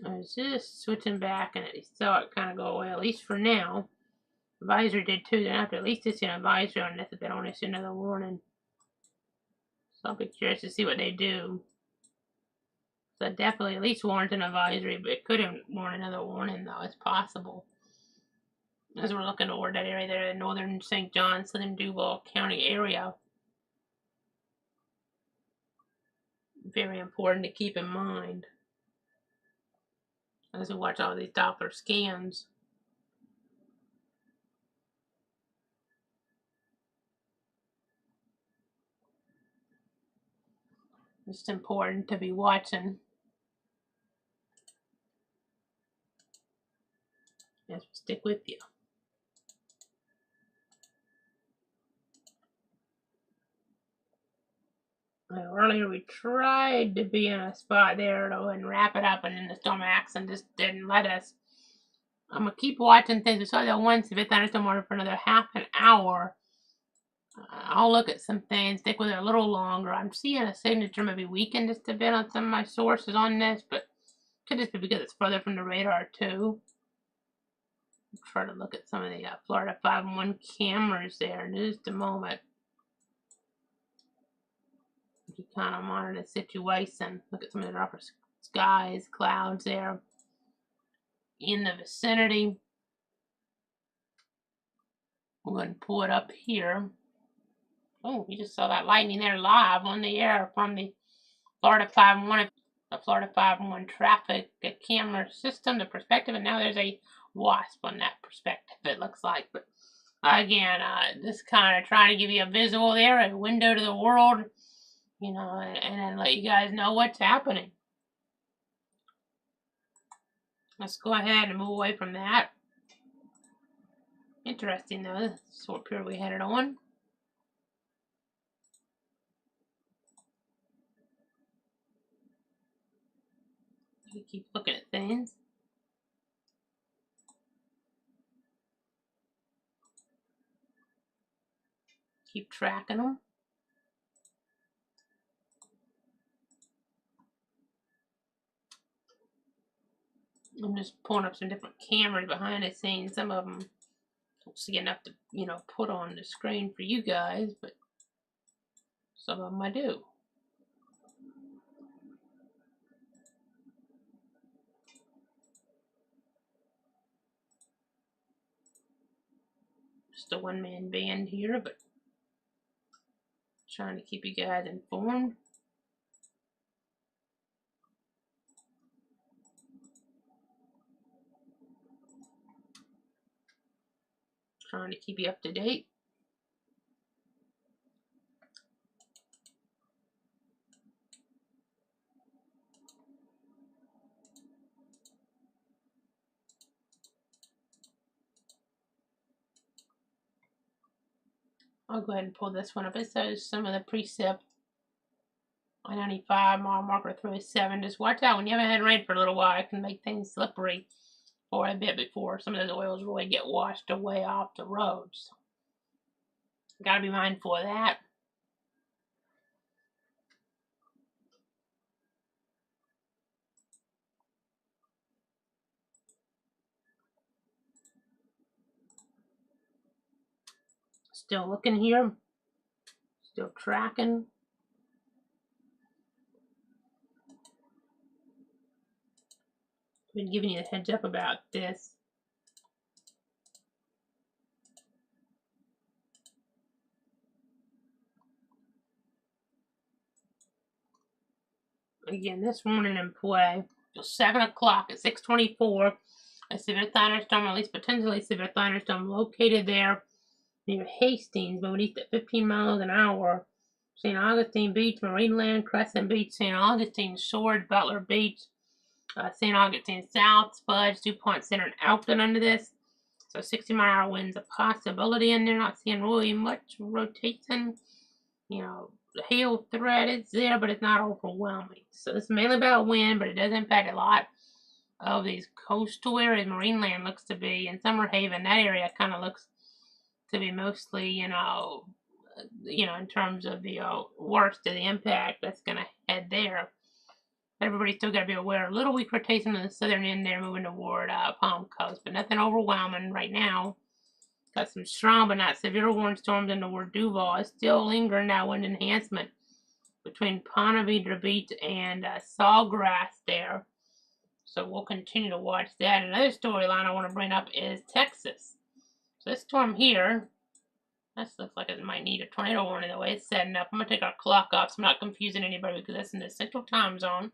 I was just switching back and I saw it kind of go away, at least for now. Advisory did too. They're going to have to at least issue an advisory on this if they don't issue another warning. So I'll be curious to see what they do. So definitely at least warrant an advisory, but it could warrant another warning though. It's possible. As we're looking toward that area there, the northern St. John, southern Duval County area. Very important to keep in mind as we watch all these Doppler scans. It's important to be watching as we stick with you. Earlier we tried to be in a spot there though and wrap it up, and then the storm accent just didn't let us. I'm gonna keep watching things. We saw that one severe thunderstorm warning for another half an hour. I'll look at some things, stick with it a little longer. I'm seeing a signature maybe weaken just a bit on some of my sources on this, but could just be because it's further from the radar too. Try to look at some of the Florida 5-1 cameras there in just a moment. You kind of monitor the situation. Look at some of the upper skies, clouds there in the vicinity. We're going to pull it up here. Oh, you just saw that lightning there live on the air from the Florida 5-1, the Florida 5-1 traffic camera system, the perspective, and now there's a wasp on that perspective, it looks like. But again, just kind of trying to give you a visual there, a window to the world, you know, and then let you guys know what's happening. Let's go ahead and move away from that. Interesting though, the short period we had it on. You keep looking at things. keep tracking them. I'm just pulling up some different cameras behind the scenes. Some of them don't see enough to, you know, put on the screen for you guys, but some of them I do. Just a one-man band here, but trying to keep you guys informed. Trying to keep you up to date. I'll go ahead and pull this one up. It says some of the precip I-95 mile marker through 7. Just watch out when you haven't had rain for a little while. It can make things slippery for a bit before some of those oils really get washed away off the roads. Gotta be mindful of that. Still looking here. Still tracking. Been giving you a heads up about this. Again, this morning in play, 7 o'clock at 6:24, a severe thunderstorm, at least potentially severe thunderstorm, located there near Hastings, moving east at 15 miles an hour. St. Augustine Beach, Marineland, Crescent Beach, St. Augustine Shores, Butler Beach, St. Augustine South, Fudge, DuPont Center, and Alton under this. So 60-mile-an-hour winds a possibility in there. Not seeing really much rotation. You know, the hail threat is there, but it's not overwhelming. So it's mainly about wind, but it does impact a lot of these coastal areas. Marineland looks to be, and Summer Haven, that area kind of looks to be mostly, you know, in terms of the worst of the impact that's going to head there. Everybody's still got to be aware. A little weak rotation in the southern end there, moving toward Palm Coast, but nothing overwhelming right now. Got some strong but not severe warning storms in toward Duval. It's still lingering that wind enhancement between Ponte Vedra Beach and Sawgrass there. So we'll continue to watch that. Another storyline I want to bring up is Texas. So this storm here, this looks like it might need a tornado warning the way it's setting up. I'm going to take our clock off so I'm not confusing anybody because that's in the central time zone.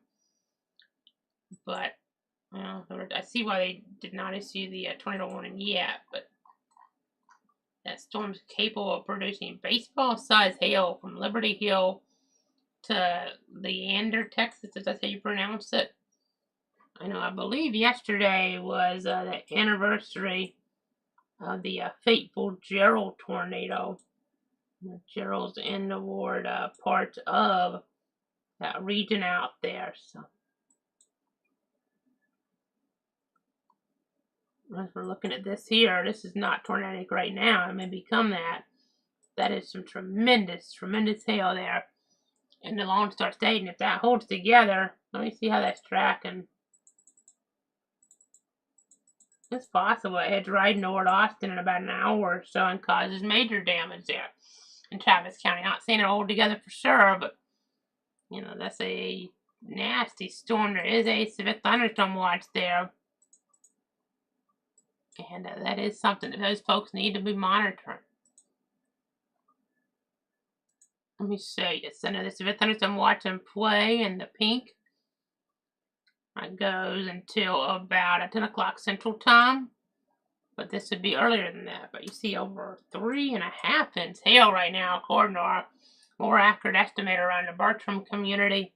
But, you know, I see why they did not issue the tornado warning yet, but that storm's capable of producing baseball-sized hail from Liberty Hill to Leander, Texas, if that's how you pronounce it. I know, I believe yesterday was the anniversary of the fateful Gerald tornado. Gerald's in toward part of that region out there. So as we're looking at this here, this is not tornadic right now. It may become that. That is some tremendous, tremendous hail there in the Lone Star State. And if that holds together, let me see how that's tracking. It's possible it heads right north Austin in about an hour or so and causes major damage there in Travis County. Not saying it hold together for sure, but, you know, that's a nasty storm. There is a severe thunderstorm watch there. And that is something that those folks need to be monitoring. Let me see. It's another severe thunderstorm watch in play in the pink. It goes until about 10 o'clock Central Time. But this would be earlier than that. But you see over 3.5 inch hail right now, according to our more accurate estimator around the Bertram community.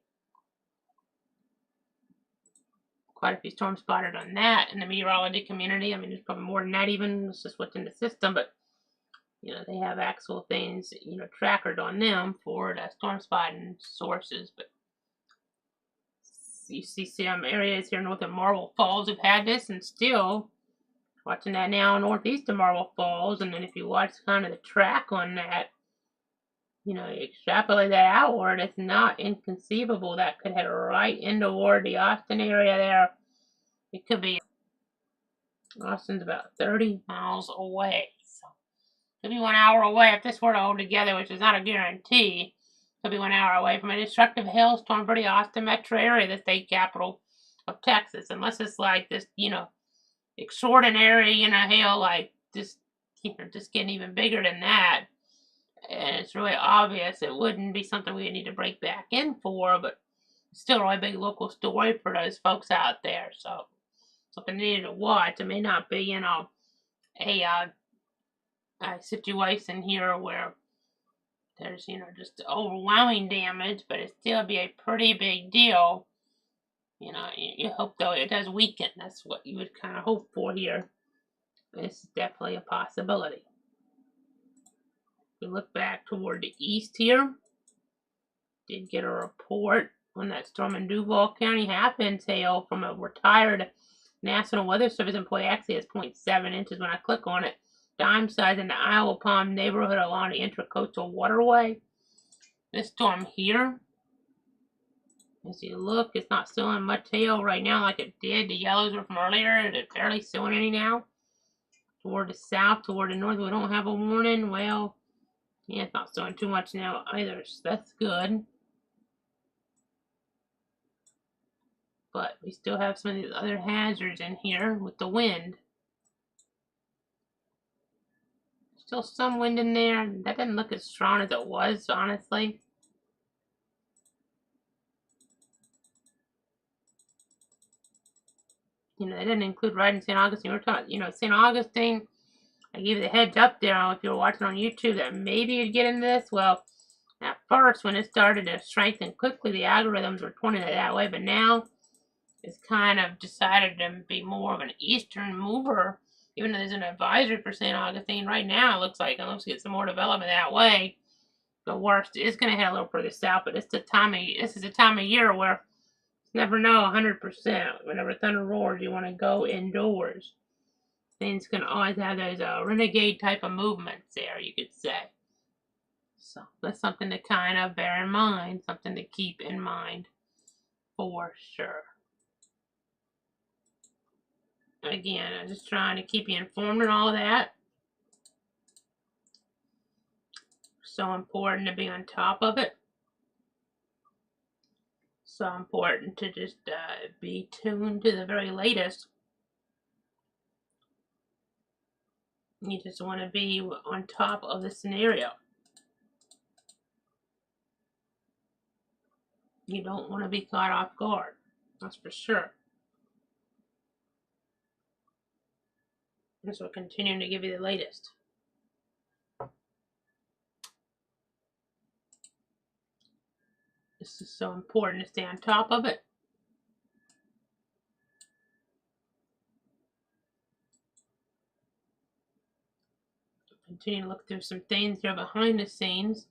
Quite a few storms spotted on that in the meteorology community. I mean, there's probably more than that even. It's just what's in the system. But, you know, they have actual things, you know, trackered on them for the storm spotting sources. But you see some areas here north of Marble Falls have had this, and still watching that now northeast of Marble Falls. And then if you watch kind of the track on that, You know, you extrapolate that outward, it's not inconceivable that could head right into toward the Austin area there. It could be. Austin's about 30 miles away. So could be 1 hour away if this were to hold together, which is not a guarantee. Could be 1 hour away from a destructive hailstorm for the Austin metro area, the state capital of Texas. Unless it's like this, extraordinary, hail like this, just getting even bigger than that. And it's really obvious it wouldn't be something we would need to break back in for, but still a really big local story for those folks out there. So something needed to watch. It may not be, a situation here where there's, just overwhelming damage, but it still be a pretty big deal. You hope, though, it does weaken. That's what you would kind of hope for here. This is definitely a possibility. We look back toward the east here. Did get a report on that storm in Duval County, half-inch hail from a retired National Weather Service employee. Actually, it's 0.7 inches when I click on it. Dime size in the Iowa Palm neighborhood along the Intracoastal Waterway. This storm here, as you look, it's not sowing much hail right now like it did. The yellows are from earlier. It's barely sowing any now. Toward the south, toward the north, we don't have a warning. Well, yeah, it's not sowing too much now either, so that's good. But we still have some of these other hazards in here with the wind. Still some wind in there. That doesn't look as strong as it was, honestly. They didn't include right in St. Augustine. We're talking, St. Augustine. I gave you the heads up there if you were watching on YouTube that maybe you'd get into this. Well, at first, when it started to strengthen quickly, the algorithms were pointing it that way, but now it's kind of decided to be more of an eastern mover. Even though there's an advisory for St. Augustine right now, it looks like unless we get some more development that way, the worst is going to head a little further south. But this is the time of year where you never know 100%. Whenever thunder roars, you want to go indoors. Things can always have those renegade type of movements there, you could say. So that's something to kind of bear in mind, something to keep in mind for sure. Again, I'm just trying to keep you informed on all of that. So important to be on top of it. So important to just be tuned to the very latest. You just want to be on top of the scenario. You don't want to be caught off guard. That's for sure. And so we're continuing to give you the latest. This is so important to stay on top of it. Continue to look through some things here behind the scenes.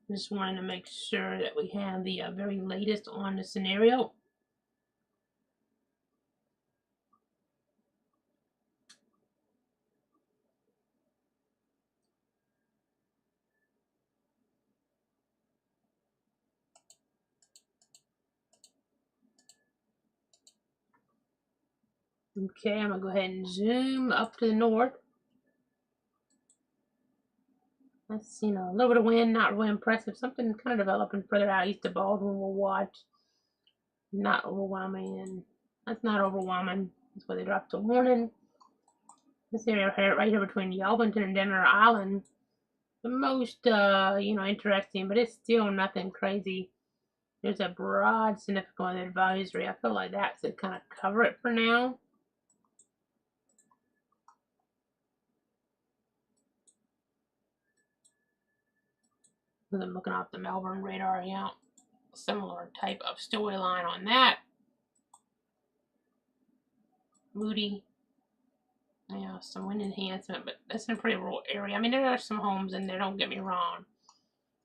Just wanting to make sure that we have the very latest on the scenario. Okay, I'm going to go ahead and zoom up to the north. That's, a little bit of wind, not really impressive. Something kind of developing further out east of Baldwin we'll watch. Not overwhelming, and that's not overwhelming. That's why they dropped a warning. This area right here between Yelvington and Denver Island, the most, interesting, but it's still nothing crazy. There's a broad significant advisory. I feel like that should kind of cover it for now. I'm looking off the Melbourne radar, yeah. Similar type of storyline on that. Moody. Yeah, some wind enhancement, but that's in a pretty rural area. I mean, there are some homes in there, don't get me wrong.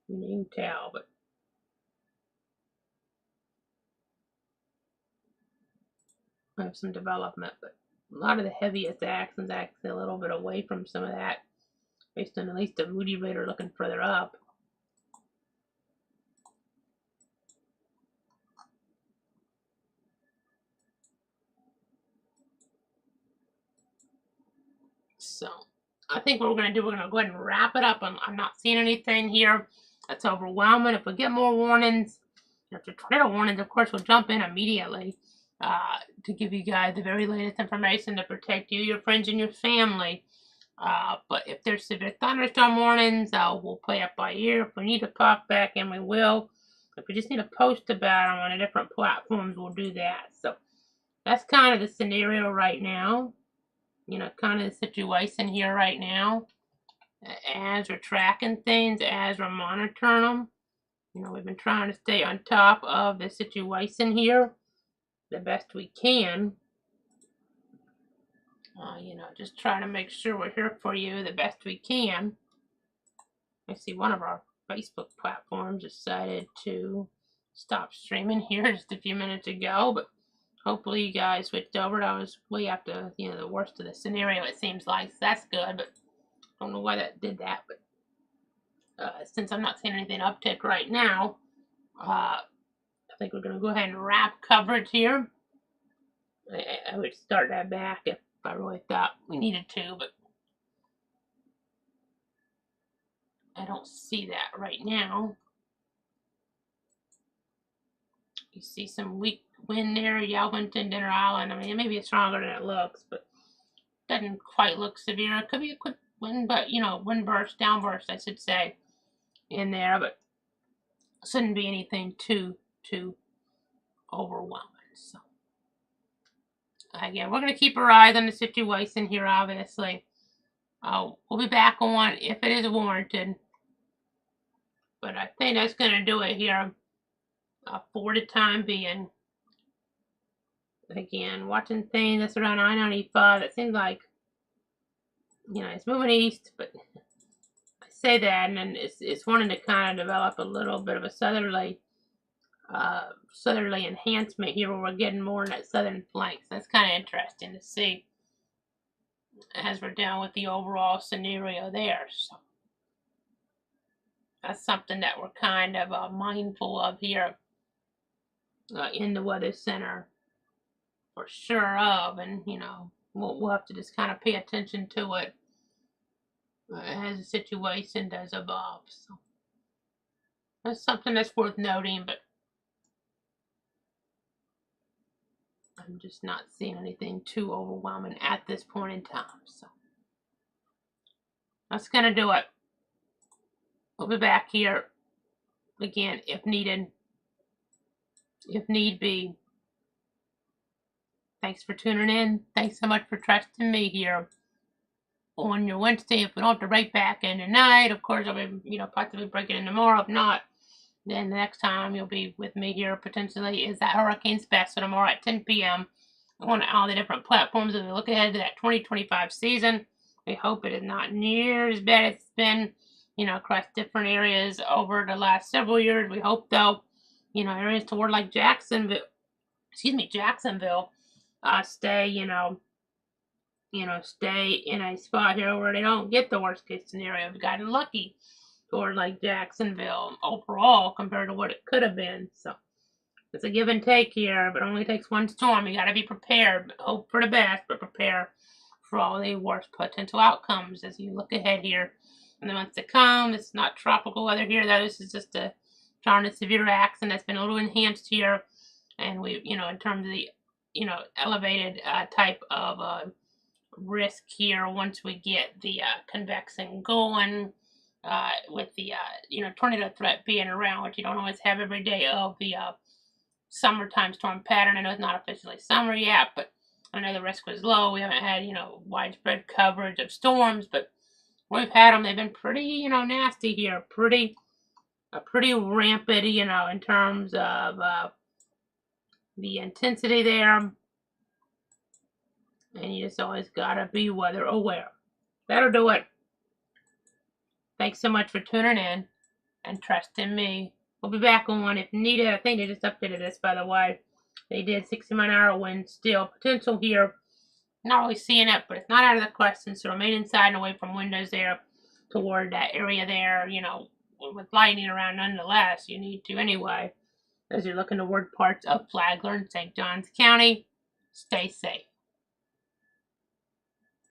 You can tell, but I have some development, but A lot of the heaviest action's actually a little bit away from some of that, based on at least a Moody radar looking further up. So I think what we're going to do, we're going to go ahead and wrap it up. I'm not seeing anything here that's overwhelming. If we get more warnings, if the tornado warnings, of course, we'll jump in immediately to give you guys the very latest information to protect you, your friends, and your family. But if there's severe thunderstorm warnings, we'll play it by ear. If we need to pop back in, we will. If we just need to post about them on the different platforms, we'll do that. So that's kind of the scenario right now. You know, kind of the situation here right now. As we're tracking things, as we're monitoring them. You know, we've been trying to stay on top of the situation here the best we can. You know, just trying to make sure we're here for you the best we can. I see one of our Facebook platforms decided to stop streaming here just a few minutes ago, but hopefully you guys switched over. I was way after, you know, the worst of the scenario, it seems like. So that's good, but I don't know why that did that. But since I'm not seeing anything uptick right now, I think we're going to go ahead and wrap coverage here. I would start that back if I really thought we needed to, but I don't see that right now. You see some weak wind there, Yelverton, Dinner Island. I mean, it may be stronger than it looks, but it doesn't quite look severe. It could be a quick wind, but, you know, wind burst, downburst, I should say, in there, but it shouldn't be anything too overwhelming. So, again, we're going to keep our eyes on the situation here, obviously. We'll be back on if it is warranted. But I think that's going to do it here for the time being. Again, watching things that's around I-95, it seems like, you know, it's moving east, but I say that, and then it's wanting to kind of develop a little bit of a southerly enhancement here, where we're getting more in that southern flank. So that's kind of interesting to see as we're down with the overall scenario there. So that's something that we're kind of mindful of here in the Weather Center for sure of, and you know, we'll have to just kind of pay attention to it as the situation does evolve. So that's something that's worth noting, but I'm just not seeing anything too overwhelming at this point in time. So that's going to do it. We'll be back here again if needed, if need be. Thanks for tuning in. Thanks so much for trusting me here on your Wednesday. If we don't have to break back in tonight, of course, I'll be, you know, possibly breaking in tomorrow. If not, then the next time you'll be with me here potentially is that Hurricane Special tomorrow at 10 p.m. on all the different platforms as we look ahead to that 2025 season. We hope it is not near as bad as it's been, you know, across different areas over the last several years. We hope, though, you know, areas toward like Jacksonville, stay, stay in a spot here where they don't get the worst case scenario. We've gotten lucky toward like Jacksonville overall compared to what it could have been. So it's a give and take here, but it only takes one storm. You got to be prepared. Hope for the best, but prepare for all the worst potential outcomes as you look ahead here in the months to come. It's not tropical weather here, though. This is just a trying to severe action that's been a little enhanced here, and we, you know, in terms of the, you know, elevated type of risk here once we get the convection going with the, tornado threat being around, which you don't always have every day of the summertime storm pattern. I know it's not officially summer yet, but I know the risk was low. We haven't had, you know, widespread coverage of storms, but we've had them. They've been pretty, you know, nasty here, pretty rampant, you know, in terms of the intensity there. And you just always gotta be weather aware. That'll do it. Thanks so much for tuning in and trusting me. We'll be back on one if needed. I think they just updated this, by the way. They did 60-mile-an-hour wind still potential here Not really seeing it, but it's not out of the question. So remain inside and away from windows there toward that area there, you know, with lightning around nonetheless. You need to anyway, as you're looking toward parts of Flagler and St. Johns County. Stay safe.